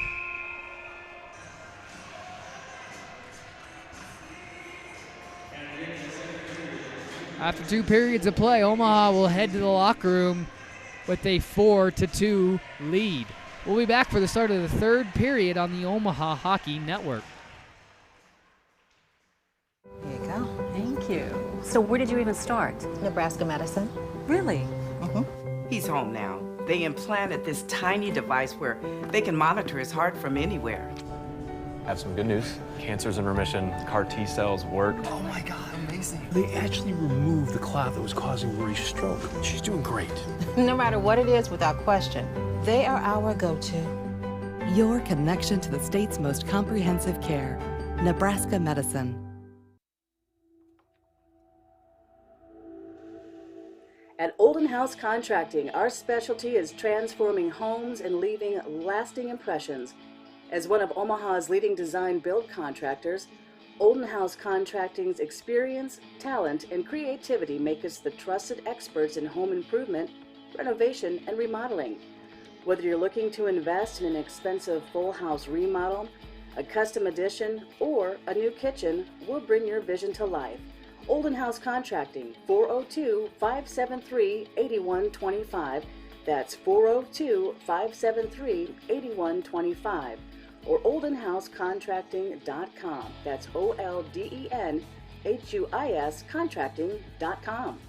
After 2 periods of play, Omaha will head to the locker room with a 4-2 lead. We'll be back for the start of the 3rd period on the Omaha Hockey Network. Here you go. Thank you. So where did you even start? Nebraska Medicine. Really? He's home now. They implanted this tiny device where they can monitor his heart from anywhere. I have some good news. Cancer's in remission. CAR T cells work. Oh my God, amazing. They actually removed the clot that was causing Rory's stroke. She's doing great. No matter what it is, without question, they are our go-to. Your connection to the state's most comprehensive care. Nebraska Medicine. At Olden House Contracting, our specialty is transforming homes and leaving lasting impressions. As one of Omaha's leading design build contractors, Olden House Contracting's experience, talent, and creativity make us the trusted experts in home improvement, renovation, and remodeling. Whether you're looking to invest in an expensive full house remodel, a custom addition, or a new kitchen, we'll bring your vision to life. Olden House Contracting, 402-573-8125. That's 402-573-8125. Or oldenhousecontracting.com. That's OLDENHUIS contracting.com.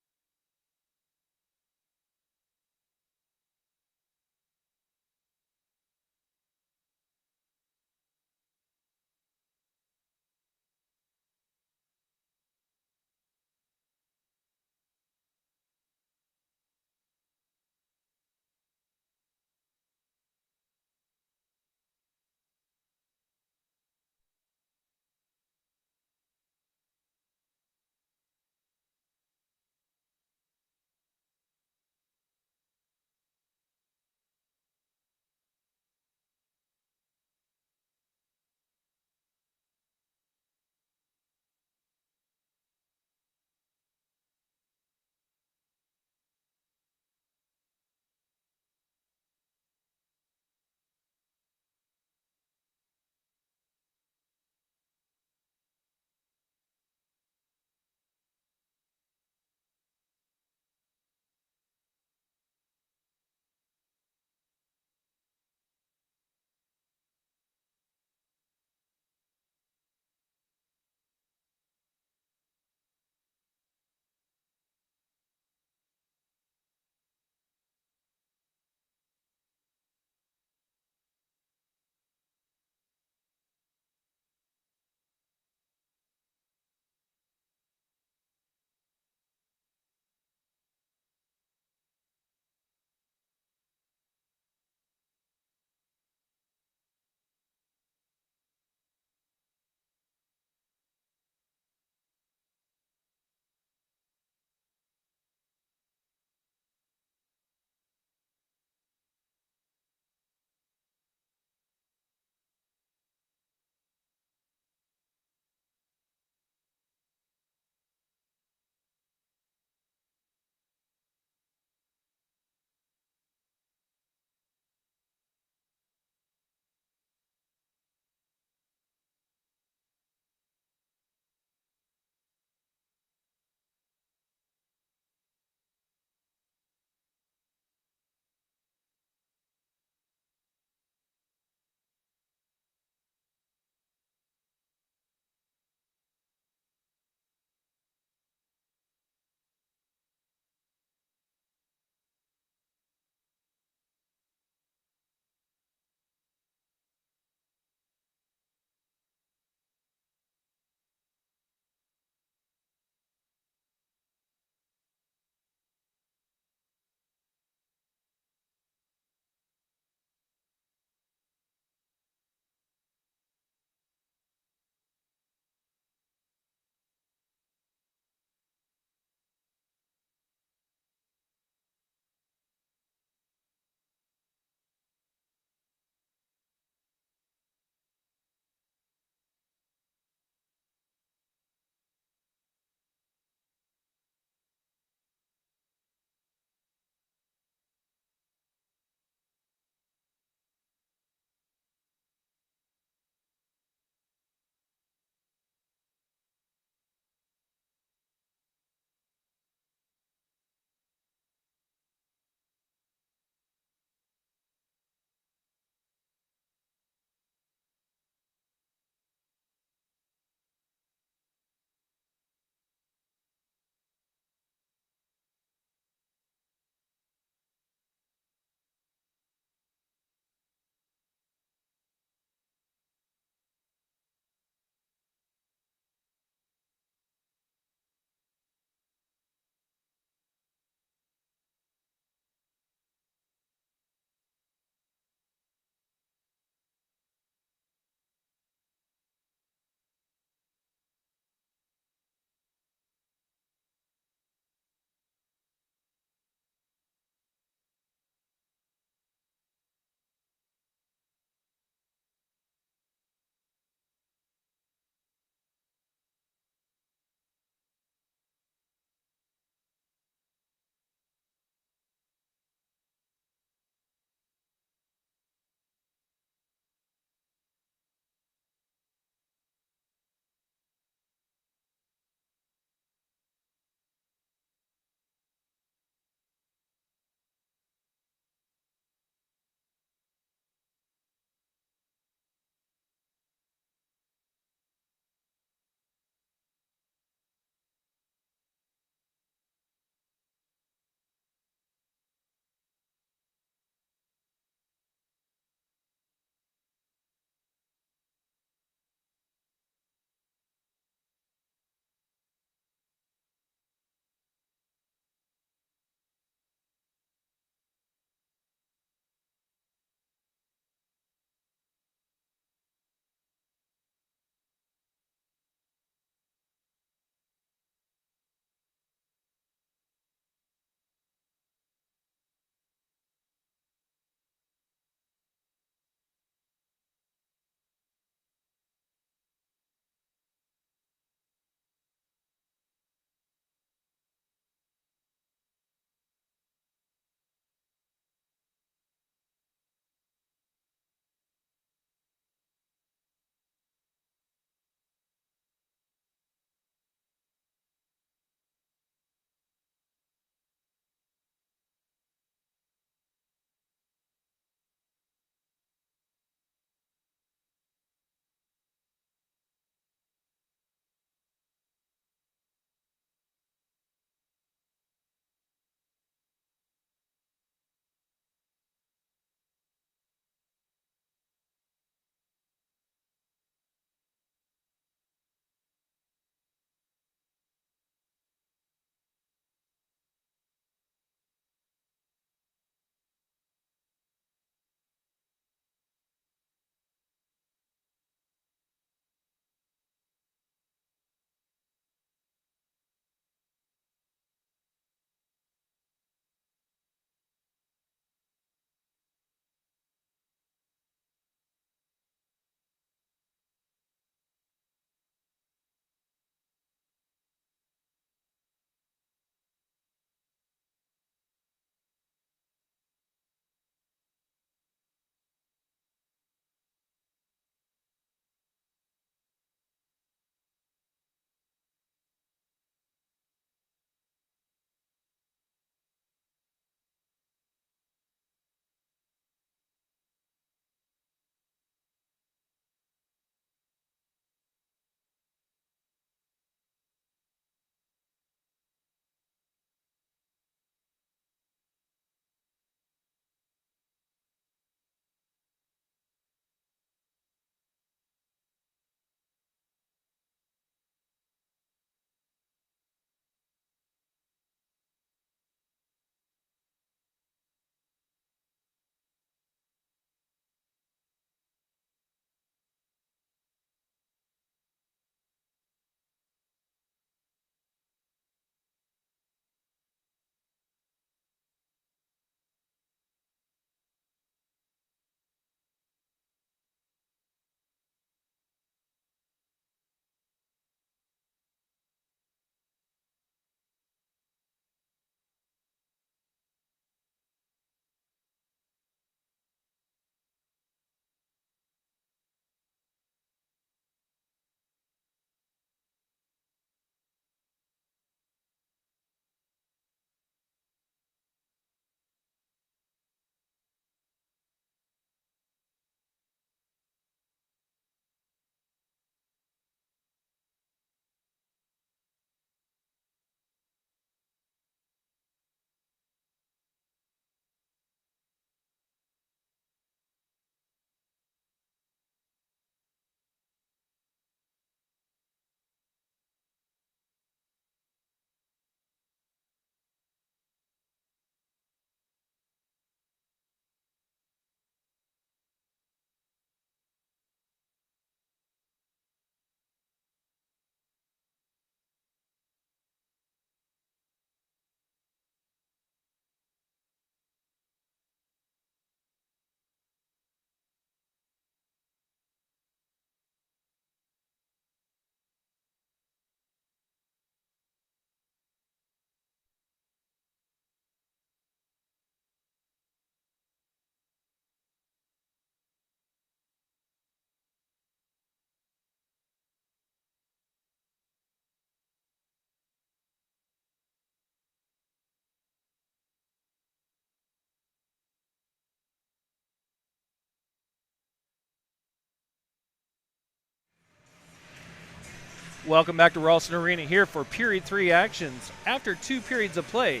Welcome back to Ralston Arena here for Period 3 actions. After 2 periods of play,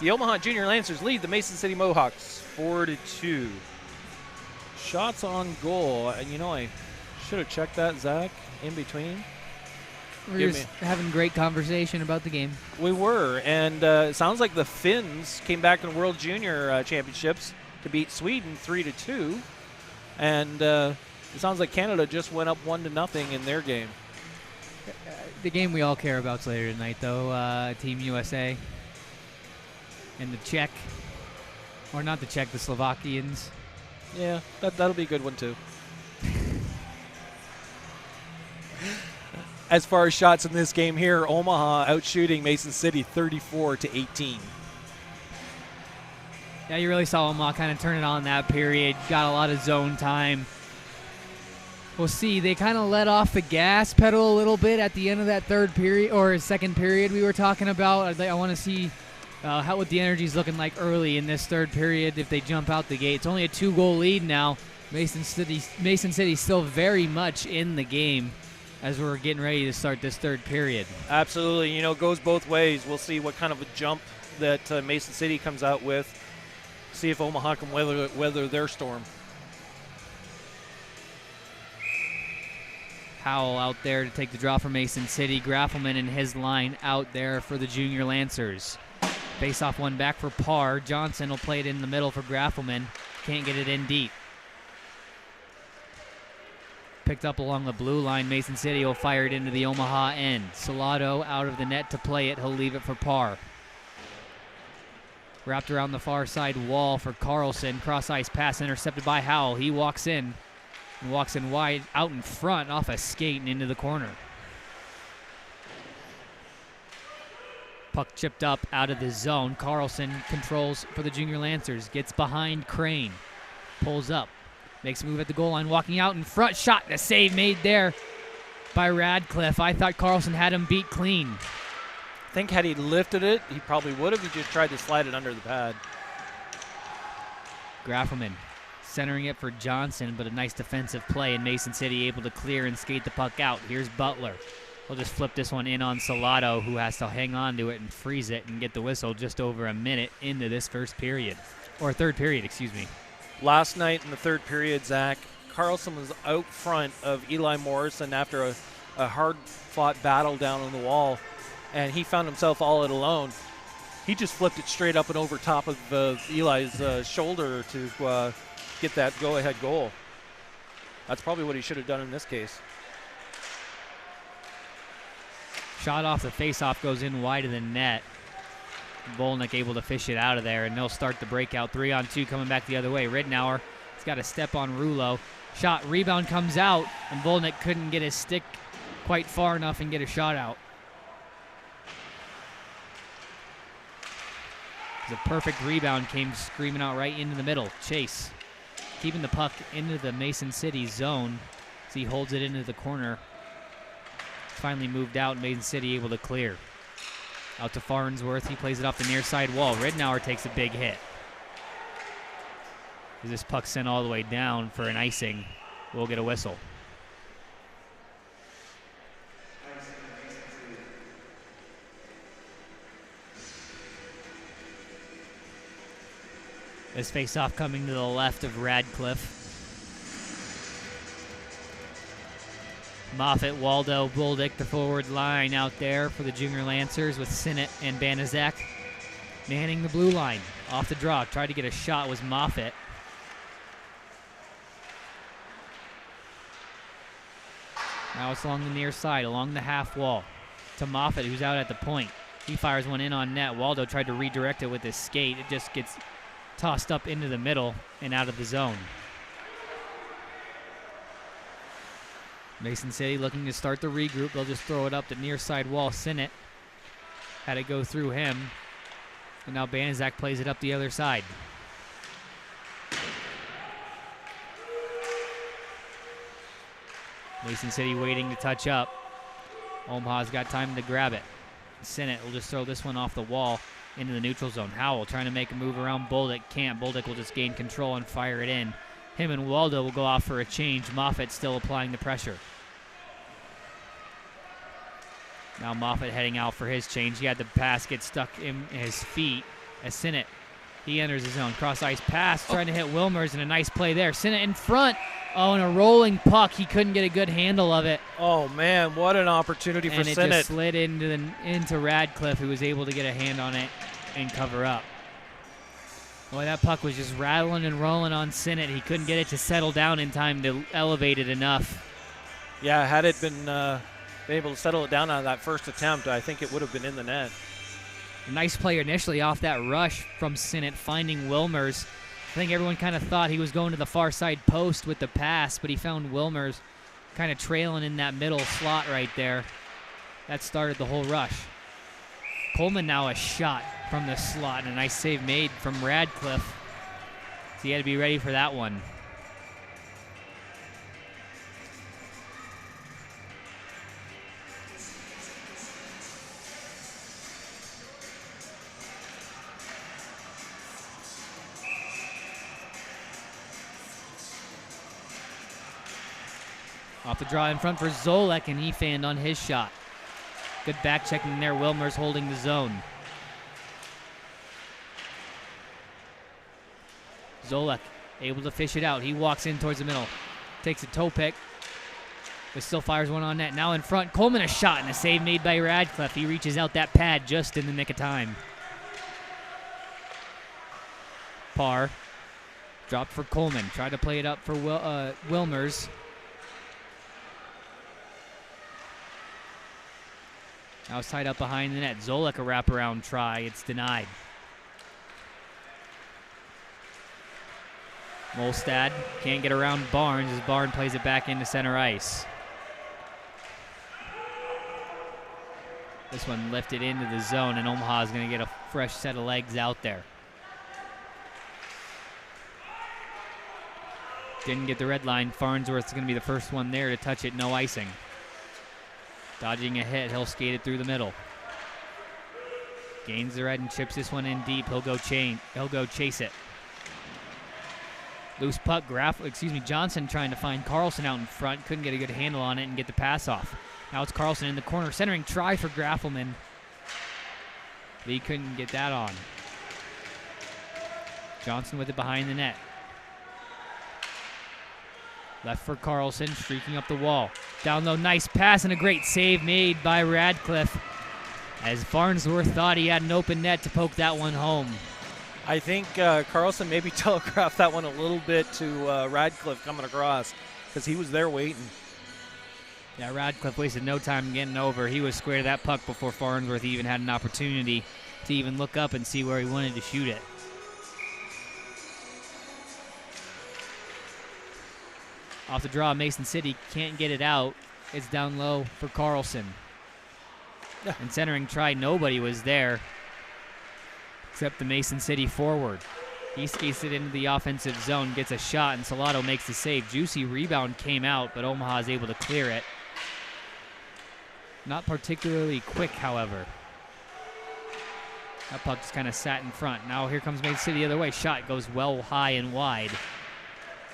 the Omaha Junior Lancers lead the Mason City Mohawks 4-2. Shots on goal. And I should have checked that, Zach, in between. We were having great conversation about the game. We were, and it sounds like the Finns came back in World Junior Championships to beat Sweden 3-2. And it sounds like Canada just went up 1-0 in their game. The game we all care about later tonight, though, Team USA and the Czech, or not the Czech, the Slovakians. Yeah, that'll be a good one too. As far as shots in this game here, Omaha outshooting Mason City 34-18. Yeah, you really saw Omaha kind of turn it on that period. Got a lot of zone time. We'll see. They kind of let off the gas pedal a little bit at the end of that third period or second period we were talking about. I want to see what the energy's looking like early in this third period if they jump out the gate. It's only a 2-goal lead now. Mason City still very much in the game as we're getting ready to start this third period. Absolutely. It goes both ways. We'll see what kind of a jump that Mason City comes out with. See if Omaha can weather their storm. Howell out there to take the draw for Mason City. Graffelman and his line out there for the Junior Lancers. Face off one back for Parr. Johnson will play it in the middle for Graffelman. Can't get it in deep. Picked up along the blue line. Mason City will fire it into the Omaha end. Salado out of the net to play it. He'll leave it for Parr. Wrapped around the far side wall for Carlson. Cross ice pass intercepted by Howell. He walks in. And walks in wide out in front off a skate and into the corner. Puck chipped up out of the zone. Carlson controls for the Junior Lancers. Gets behind Crane. Pulls up. Makes a move at the goal line. Walking out in front. Shot. The save made there by Radcliffe. I thought Carlson had him beat clean. I think had he lifted it, he probably would have. He just tried to slide it under the pad. Graffelman centering it for Johnson, but a nice defensive play, and Mason City able to clear and skate the puck out. Here's Butler. We'll just flip this one in on Salado, who has to hang on to it and freeze it and get the whistle just over a minute into this first period. Or third period, excuse me. Last night in the third period, Zach, Carlson was out front of Eli Morrison after a hard-fought battle down on the wall, and he found himself all alone. He just flipped it straight up and over top of Eli's shoulder to get that go-ahead goal. That's probably what he should have done in this case. Shot off the face-off goes in wide of the net. Volnick able to fish it out of there, and they'll start the breakout. 3-on-2 coming back the other way. Ridnour has got a step on Rulo. Shot, rebound comes out, and Volnick couldn't get his stick quite far enough and get a shot out. The perfect rebound came screaming out right into the middle. Chase keeping the puck into the Mason City zone as he holds it into the corner. Finally moved out, Mason City able to clear. Out to Farnsworth, he plays it off the near side wall. Ridnour takes a big hit. As this puck sent all the way down for an icing, we'll get a whistle. This face-off coming to the left of Radcliffe. Moffitt, Waldo, Buldick, the forward line out there for the Junior Lancers with Sinnott and Banaszak manning the blue line. Off the draw, tried to get a shot was Moffitt. Now it's along the near side, along the half wall to Moffitt, who's out at the point. He fires one in on net. Waldo tried to redirect it with his skate. It just gets tossed up into the middle and out of the zone. Mason City looking to start the regroup. They'll just throw it up the near side wall. Sinnott had it go through him. And now Banaszak plays it up the other side. Mason City waiting to touch up. Omaha's got time to grab it. Sinnott will just throw this one off the wall into the neutral zone. Howell trying to make a move around Buldick. Can't. Buldick will just gain control and fire it in. Him and Waldo will go off for a change. Moffitt still applying the pressure. Now Moffitt heading out for his change. He had the pass get stuck in his feet as Sinnott. He enters his zone. Cross ice pass, trying to hit Wilmers, and a nice play there. Sinnott in front. Oh, and a rolling puck. He couldn't get a good handle of it. Oh, man, what an opportunity for Sinnott. And it just slid into Radcliffe, who was able to get a hand on it and cover up. Boy, that puck was just rattling and rolling on Sinnott. He couldn't get it to settle down in time to elevate it enough. Yeah, had it been able to settle it down on that first attempt, I think it would have been in the net. A nice play initially off that rush from Sinnott, finding Wilmers. I think everyone kind of thought he was going to the far side post with the pass, but he found Wilmers kind of trailing in that middle slot right there. That started the whole rush. Coleman now a shot from the slot, and a nice save made from Radcliffe. So he had to be ready for that one. Off the draw in front for Zolek, and he fanned on his shot. Good back checking there. Wilmers holding the zone. Zolek able to fish it out. He walks in towards the middle. Takes a toe pick, but still fires one on net. Now in front. Coleman a shot, and a save made by Radcliffe. He reaches out that pad just in the nick of time. Parr dropped for Coleman. Tried to play it up for Wilmers. Now it's tied up behind the net. Zolek a wraparound try. It's denied. Molstad can't get around Barnes as Barnes plays it back into center ice. This one lifted into the zone, and Omaha is going to get a fresh set of legs out there. Didn't get the red line. Farnsworth's going to be the first one there to touch it. No icing. Dodging a hit, he'll skate it through the middle. Gains the red and chips this one in deep. He'll go chase it. Loose puck, Johnson trying to find Carlson out in front. Couldn't get a good handle on it and get the pass off. Now it's Carlson in the corner. Centering try for Graffelman. But he couldn't get that on. Johnson with it behind the net. Left for Carlson, streaking up the wall. Down low, nice pass and a great save made by Radcliffe, as Farnsworth thought he had an open net to poke that one home. I think Carlson maybe telegraphed that one a little bit to Radcliffe coming across, because he was there waiting. Yeah, Radcliffe wasted no time getting over. He was square to that puck before Farnsworth even had an opportunity to even look up and see where he wanted to shoot it. Off the draw, Mason City can't get it out. It's down low for Carlson. Yeah. And centering try, nobody was there except the Mason City forward. He skates it into the offensive zone, gets a shot, and Salato makes the save. Juicy rebound came out, but Omaha is able to clear it. Not particularly quick, however. That puck just kind of sat in front. Now here comes Mason City the other way. Shot goes well high and wide.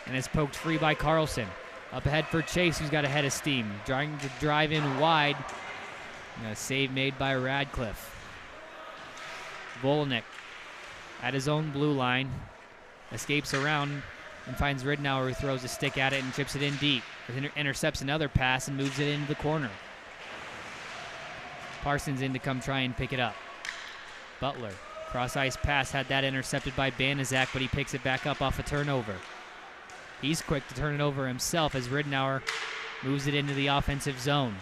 And it's poked free by Carlson. Up ahead for Chase, who's got a head of steam. Trying to drive in wide. And a save made by Radcliffe. Volinick at his own blue line. Escapes around and finds Ridnour, who throws a stick at it and chips it in deep. Intercepts another pass and moves it into the corner. Parsons in to come try and pick it up. Butler, cross-ice pass, had that intercepted by Banaszak, but he picks it back up off a turnover. He's quick to turn it over himself as Ridnour moves it into the offensive zone.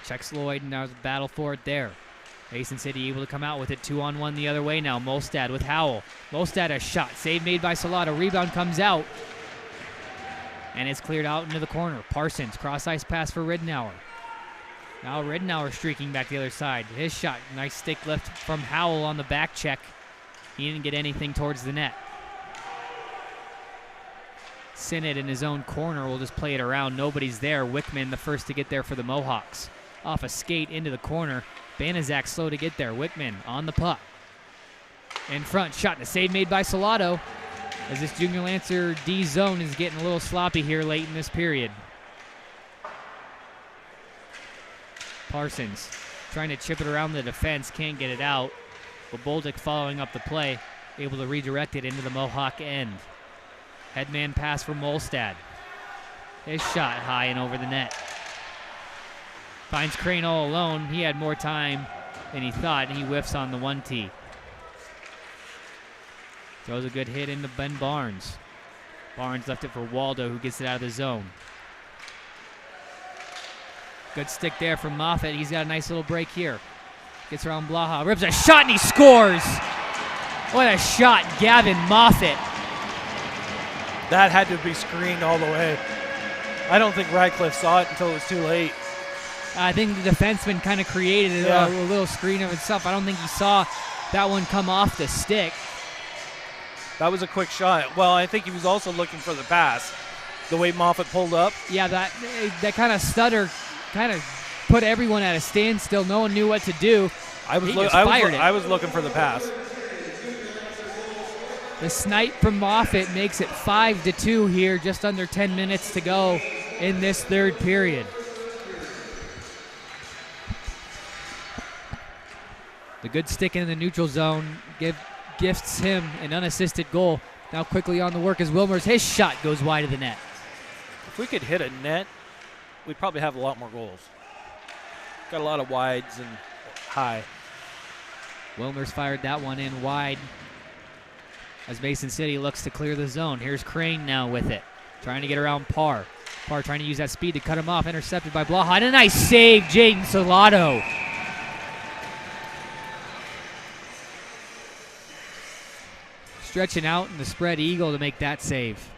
Checks Lloyd, and now there's a battle for it there. Mason City able to come out with it 2-on-1 the other way now. Molstad with Howell. Molstad a shot. Save made by Salato. Rebound comes out. And it's cleared out into the corner. Parsons, cross-ice pass for Ridnour. Now Ridnour streaking back the other side. His shot, nice stick lift from Howell on the back check. He didn't get anything towards the net. Sinnott in his own corner will just play it around. Nobody's there. Wickman the first to get there for the Mohawks. Off a skate into the corner. Banaszak slow to get there. Wickman on the puck. In front, shot and a save made by Salato, as this Junior Lancer D zone is getting a little sloppy here late in this period. Parsons trying to chip it around the defense, can't get it out. But Bolduc following up the play, able to redirect it into the Mohawk end. Headman pass from Molstad. His shot high and over the net. Finds Crane all alone. He had more time than he thought, and he whiffs on the 1-tee. Throws a good hit into Ben Barnes. Barnes left it for Waldo, who gets it out of the zone. Good stick there from Moffitt. He's got a nice little break here. Gets around Blaha, rips a shot, and he scores! What a shot, Gavin Moffitt. That had to be screened all the way. I don't think Radcliffe saw it until it was too late. I think the defenseman kind of created a little screen of himself. I don't think he saw that one come off the stick. That was a quick shot. Well, I think he was also looking for the pass. The way Moffitt pulled up. Yeah, that kind of stutter kind of put everyone at a standstill. No one knew what to do. I was looking for the pass. The snipe from Moffitt makes it 5-2 here, just under 10 minutes to go in this third period. The good stick in the neutral zone gifts him an unassisted goal. Now quickly on the work is Wilmers. His shot goes wide of the net. If we could hit a net, we'd probably have a lot more goals. Got a lot of wides and high. Wilmers fired that one in wide as Mason City looks to clear the zone. Here's Crane now with it, trying to get around Parr. Parr trying to use that speed to cut him off. Intercepted by Blaha. And a nice save, Jaden Salato. Stretching out in the spread eagle to make that save.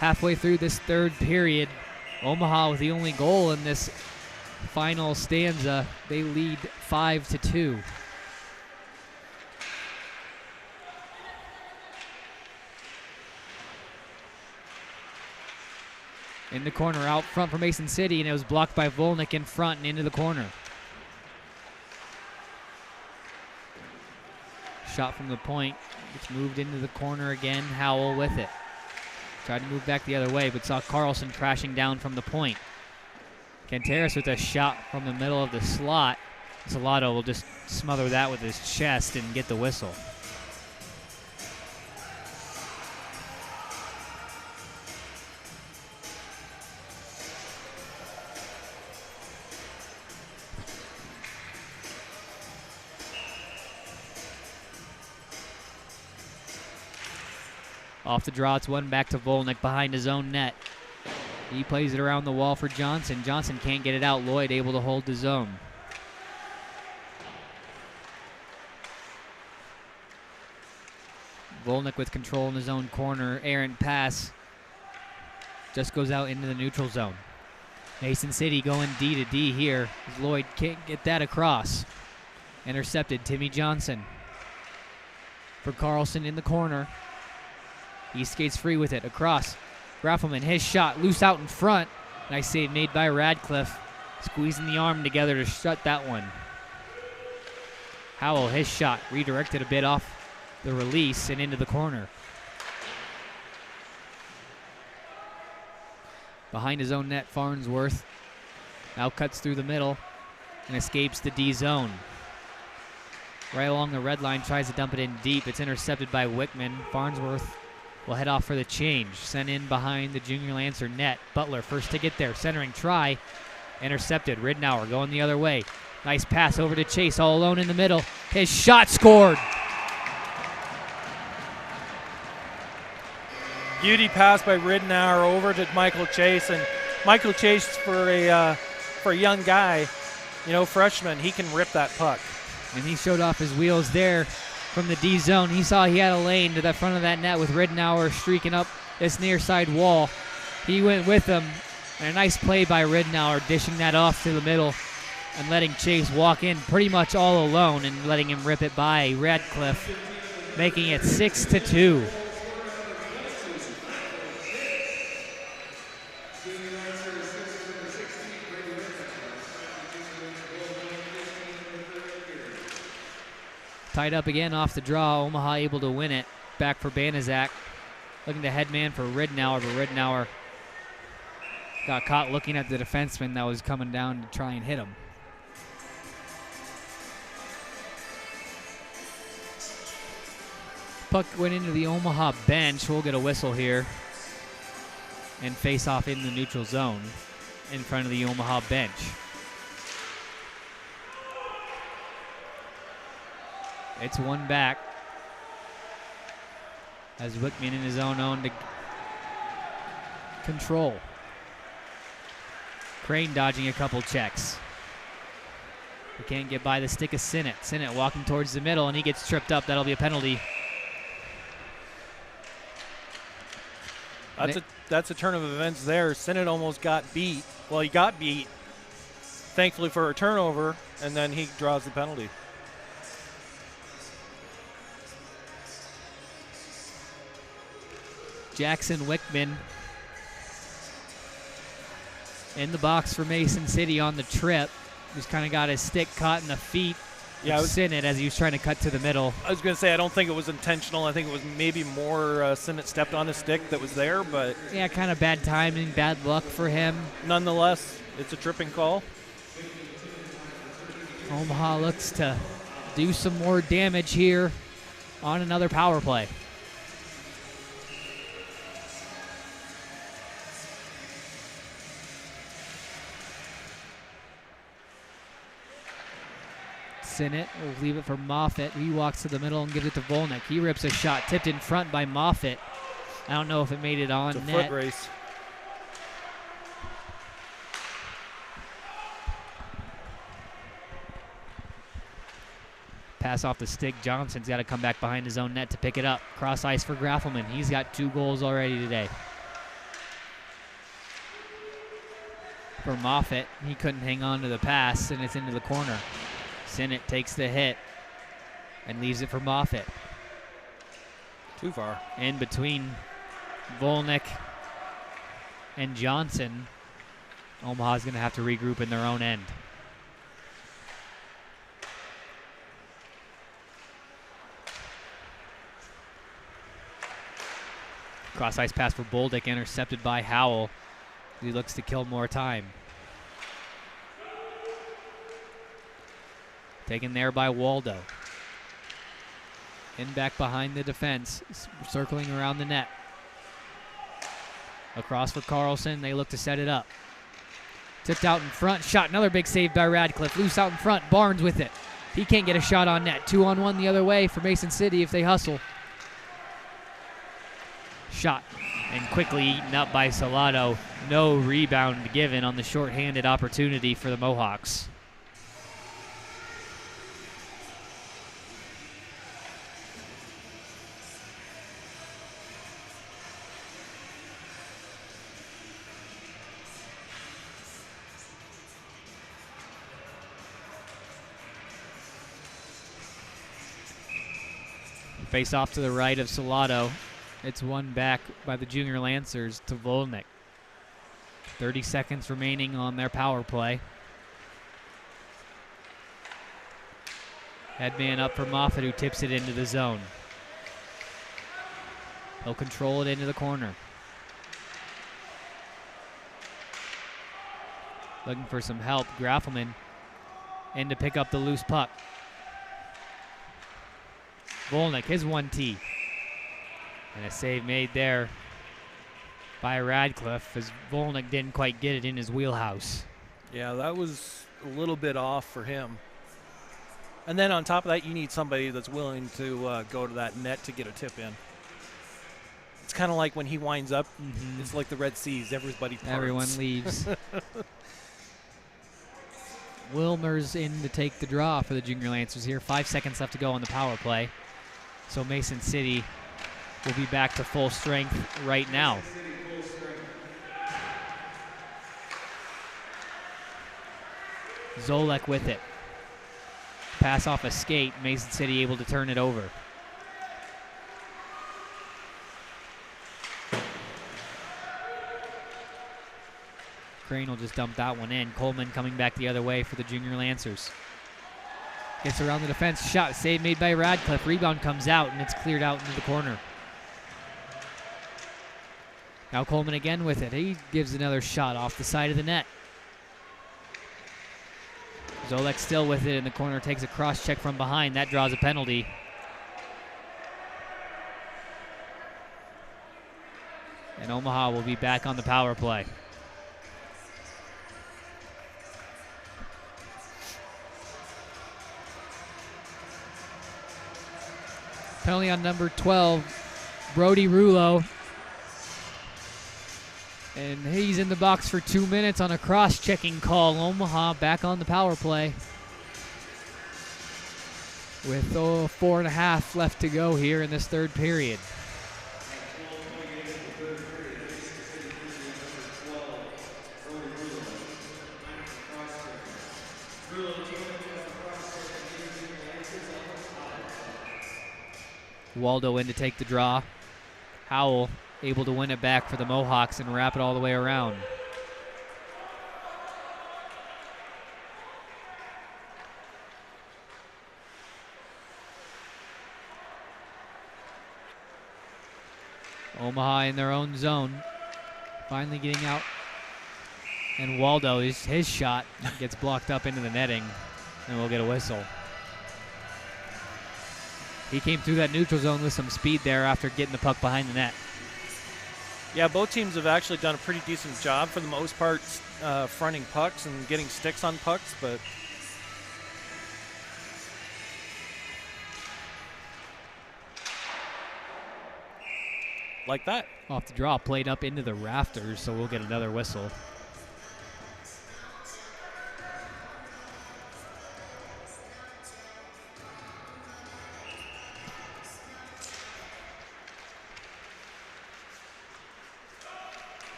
Halfway through this third period, Omaha with the only goal in this final stanza. They lead 5-2. In the corner, out front for Mason City, and it was blocked by Volnick in front and into the corner. Shot from the point. It's moved into the corner again. Howell with it. Tried to move back the other way, but saw Carlson crashing down from the point. Canteras with a shot from the middle of the slot. Salato will just smother that with his chest and get the whistle. Off the draw, it's one back to Volnick behind his own net. He plays it around the wall for Johnson. Johnson can't get it out. Lloyd able to hold the zone. Volnick with control in his own corner. Errant pass just goes out into the neutral zone. Mason City going D to D here as Lloyd can't get that across. Intercepted, Timmy Johnson. For Carlson in the corner. He skates free with it across. Graffelman, his shot loose out in front. Nice save made by Radcliffe. Squeezing the arm together to shut that one. Howell, his shot redirected a bit off the release and into the corner. Behind his own net, Farnsworth now cuts through the middle and escapes the D zone. Right along the red line, tries to dump it in deep. It's intercepted by Wickman. Farnsworth will head off for the change. Sent in behind the Junior Lancer net. Butler first to get there. Centering try. Intercepted. Ridnour going the other way. Nice pass over to Chase all alone in the middle. His shot scored. Beauty pass by Ridnour over to Michael Chase. And Michael Chase, for a young guy, freshman, he can rip that puck. And he showed off his wheels there. From the D zone, he saw he had a lane to the front of that net with Ridnour streaking up this near side wall. He went with him, and a nice play by Ridnour, dishing that off to the middle and letting Chase walk in pretty much all alone and letting him rip it by Radcliffe, making it 6-2. Tied up again off the draw. Omaha able to win it. Back for Banaszak. Looking to headman for Ridenour, but Ridenour got caught looking at the defenseman that was coming down to try and hit him. Puck went into the Omaha bench. We'll get a whistle here and face off in the neutral zone in front of the Omaha bench. It's one back as Wickman in his own to control. Crane dodging a couple checks. He can't get by the stick of Sinnott. Sinnott walking towards the middle, and he gets tripped up. That'll be a penalty. That's a turn of events there. Sinnott almost got beat. Well, he got beat, thankfully, for a turnover, and then he draws the penalty. Jackson Wickman in the box for Mason City on the trip. Just kind of got his stick caught in the feet of Sinnott as he was trying to cut to the middle. I was going to say, I don't think it was intentional. I think it was maybe more Sinnott stepped on his stick that was there, but... Yeah, kind of bad timing, bad luck for him. Nonetheless, it's a tripping call. Omaha looks to do some more damage here on another power play. Sinnott will leave it for Moffitt. He walks to the middle and gives it to Volnick. He rips a shot, tipped in front by Moffitt. I don't know if it made it on it's a net. Foot race. Pass off the stick. Johnson's got to come back behind his own net to pick it up. Cross ice for Graffelman. He's got 2 goals already today. For Moffitt, he couldn't hang on to the pass, and it's into the corner. Sinnott takes the hit and leaves it for Moffitt. Too far. In between Volnick and Johnson, Omaha's going to have to regroup in their own end. Cross ice pass for Bolduc, intercepted by Howell. He looks to kill more time. Taken there by Waldo. In back behind the defense, circling around the net. Across for Carlson, they look to set it up. Tipped out in front, shot, another big save by Radcliffe. Loose out in front, Barnes with it. He can't get a shot on net. 2-on-1 the other way for Mason City if they hustle. Shot, and quickly eaten up by Salado. No rebound given on the shorthanded opportunity for the Mohawks. Face off to the right of Salado. It's won back by the Junior Lancers to Volnick. 30 seconds remaining on their power play. Headman up for Moffitt, who tips it into the zone. He'll control it into the corner. Looking for some help. Graffelman in to pick up the loose puck. Volnick, his 1T. And a save made there by Radcliffe as Volnick didn't quite get it in his wheelhouse. Yeah, that was a little bit off for him. And then on top of that, you need somebody that's willing to go to that net to get a tip in. It's kind of like when he winds up, it's like the Red Seas. Everybody parts. Everyone leaves. Wilmer's in to take the draw for the Junior Lancers here. 5 seconds left to go on the power play. So Mason City will be back to full strength right now. Zolek with it. Pass off a skate. Mason City able to turn it over. Crane will just dump that one in. Coleman coming back the other way for the Junior Lancers. Gets around the defense. Shot save made by Radcliffe. Rebound comes out, and it's cleared out into the corner. Now Coleman again with it. He gives another shot off the side of the net. Zolek still with it in the corner. Takes a cross check from behind. That draws a penalty. And Omaha will be back on the power play. Penalty on number 12, Brody Rulo. And he's in the box for 2 minutes on a cross-checking call. Omaha back on the power play. With 4.5 left to go here in this third period. Waldo in to take the draw. Howell able to win it back for the Mohawks and wrap it all the way around. Omaha in their own zone. Finally getting out. And Waldo, his shot gets blocked up into the netting, and we'll get a whistle. He came through that neutral zone with some speed there after getting the puck behind the net. Yeah, both teams have actually done a pretty decent job for the most part fronting pucks and getting sticks on pucks, but like that. Off the draw, played up into the rafters, so we'll get another whistle.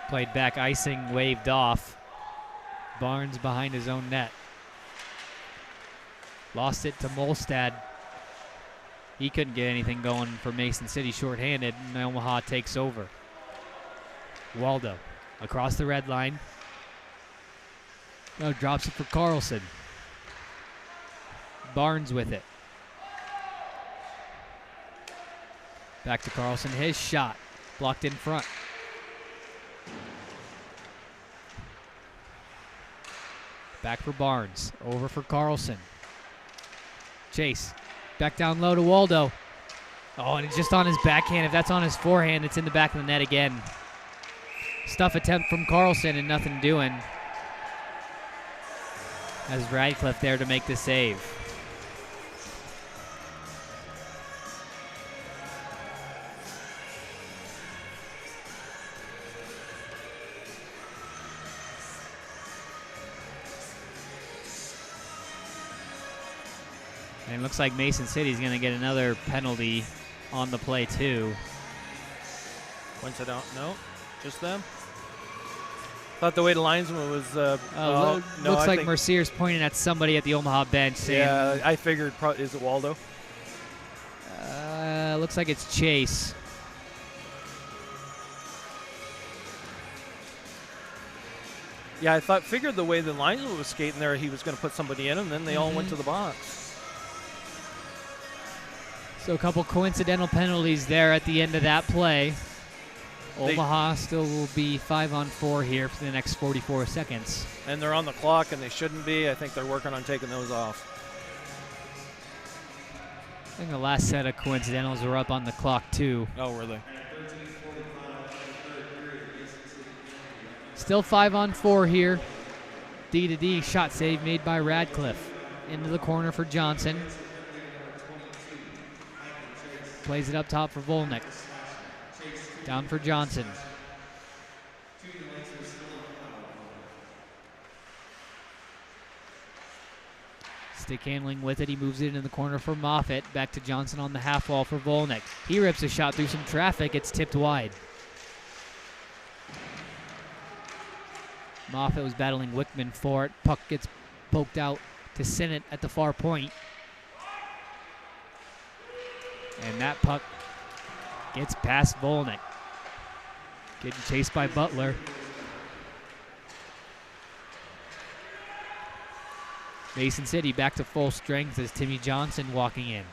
Played back, icing waved off. Barnes behind his own net. Lost it to Molstad. He couldn't get anything going for Mason City shorthanded, and Omaha takes over. Waldo across the red line. No, drops it for Carlson. Barnes with it. Back to Carlson, his shot blocked in front. Back for Barnes, over for Carlson. Chase, back down low to Waldo. Oh, and it's just on his backhand. If that's on his forehand, it's in the back of the net again. Stuff attempt from Carlson and nothing doing. As Radcliffe there to make the save. And it looks like Mason City's going to get another penalty on the play, too. Coincident? No, just them. Thought the way the linesman was. No, looks like Mercier's pointing at somebody at the Omaha bench. Saying, yeah, I figured. Is it Waldo? Looks like it's Chase. Yeah, I figured the way the linesman was skating there, he was going to put somebody in, and then they all went to the box. So a couple coincidental penalties there at the end of that play. Omaha still will be 5-on-4 here for the next 44 seconds. And they're on the clock, and they shouldn't be. I think they're working on taking those off. I think the last set of coincidentals were up on the clock, too. Oh, were they? Still 5-on-4 here. D-to-D shot save made by Radcliffe. Into the corner for Johnson. Plays it up top for Volnick. Down for Johnson. Stick handling with it. He moves it in the corner for Moffitt. Back to Johnson on the half wall for Volnick. He rips a shot through some traffic. It's tipped wide. Moffitt was battling Wickman for it. Puck gets poked out to Sinnott at the far point. And that puck gets past Volnick. Getting chased by Butler. Mason City back to full strength as Timmy Johnson walking in.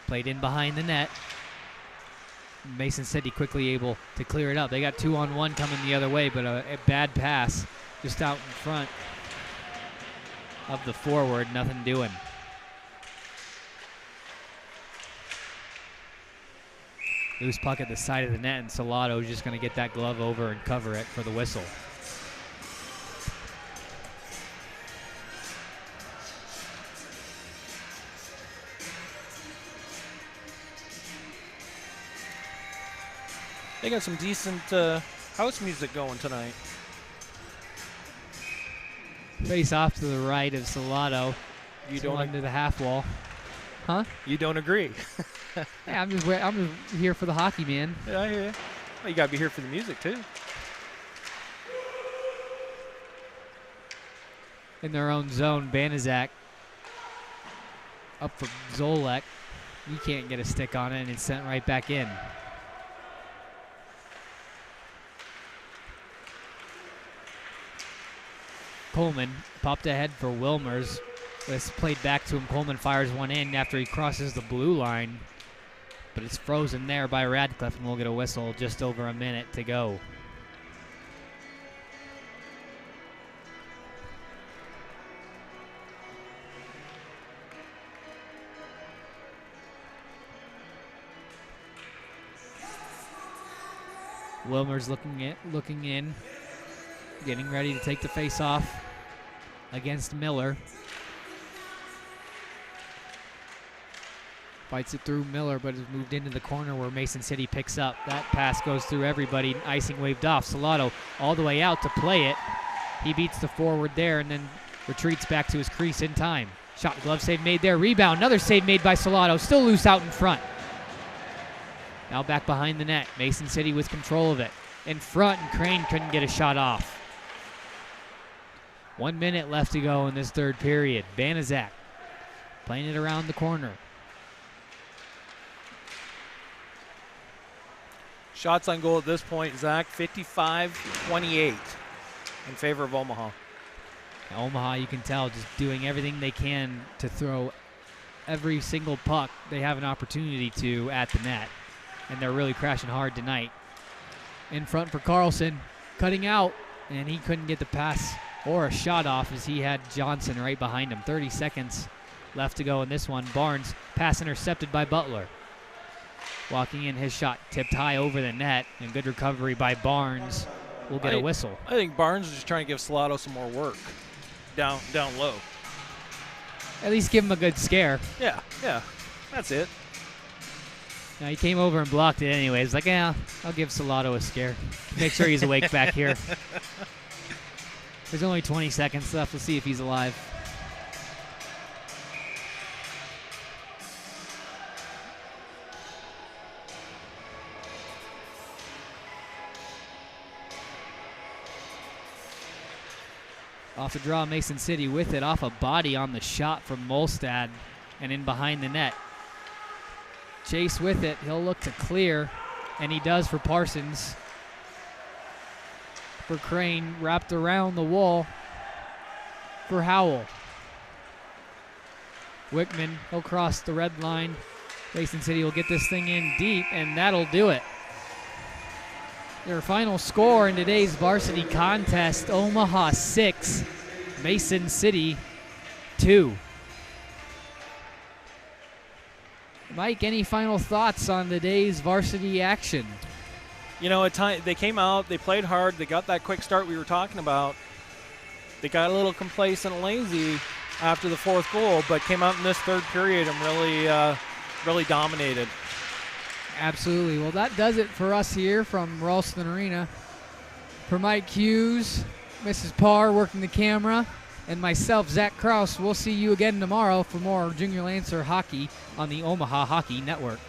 Played in behind the net. Mason City quickly able to clear it up. They got 2-on-1 coming the other way, but a bad pass just out in front of the forward. Nothing doing. Loose puck at the side of the net, and Salato's just going to get that glove over and cover it for the whistle. They got some decent house music going tonight. Face off to the right of Salato. You don't under the half wall. Huh? You don't agree? Yeah, I'm just here for the hockey, man. Yeah, I hear you. Well, you got to be here for the music, too. In their own zone, Banaszak up for Zolek. He can't get a stick on it, and it's sent right back in. Coleman popped ahead for Wilmers. This played back to him. Coleman fires one in after he crosses the blue line, but it's frozen there by Radcliffe, and we'll get a whistle just over a minute to go. Wilmers looking in, getting ready to take the face off against Miller. Fights it through Miller, but has moved into the corner where Mason City picks up. That pass goes through everybody. Icing waved off. Salato all the way out to play it. He beats the forward there and then retreats back to his crease in time. Shot, glove save made there. Rebound, another save made by Salato. Still loose out in front. Now back behind the net. Mason City with control of it. In front, and Crane couldn't get a shot off. 1 minute left to go in this third period. Banaszak playing it around the corner. Shots on goal at this point, Zach, 55-28 in favor of Omaha. Now, Omaha, you can tell, just doing everything they can to throw every single puck they have an opportunity to at the net. And they're really crashing hard tonight. In front for Carlson, cutting out, and he couldn't get the pass or a shot off as he had Johnson right behind him. 30 seconds left to go in this one. Barnes, pass intercepted by Butler. Walking in, his shot tipped high over the net, and good recovery by Barnes. We'll get a whistle. I think Barnes is just trying to give Salato some more work down low. At least give him a good scare. Yeah, that's it. Now he came over and blocked it anyways. Like, yeah, I'll give Salato a scare. Make sure he's awake back here. There's only 20 seconds left. We'll see if he's alive. Off the draw, Mason City with it, off a body on the shot from Molstad and in behind the net. Chase with it, he'll look to clear, and he does for Parsons. For Crane, wrapped around the wall for Howell. Wickman, he'll cross the red line. Mason City will get this thing in deep, and that'll do it. Their final score in today's varsity contest, Omaha 6, Mason City 2. Mike, any final thoughts on today's varsity action? You know, at time they came out, they played hard, they got that quick start we were talking about. They got a little complacent and lazy after the fourth goal, but came out in this third period and really dominated. Absolutely. Well, that does it for us here from Ralston Arena. For Mike Hughes, Mrs. Parr working the camera, and myself, Zach Kraus, we'll see you again tomorrow for more Junior Lancer hockey on the Omaha Hockey Network.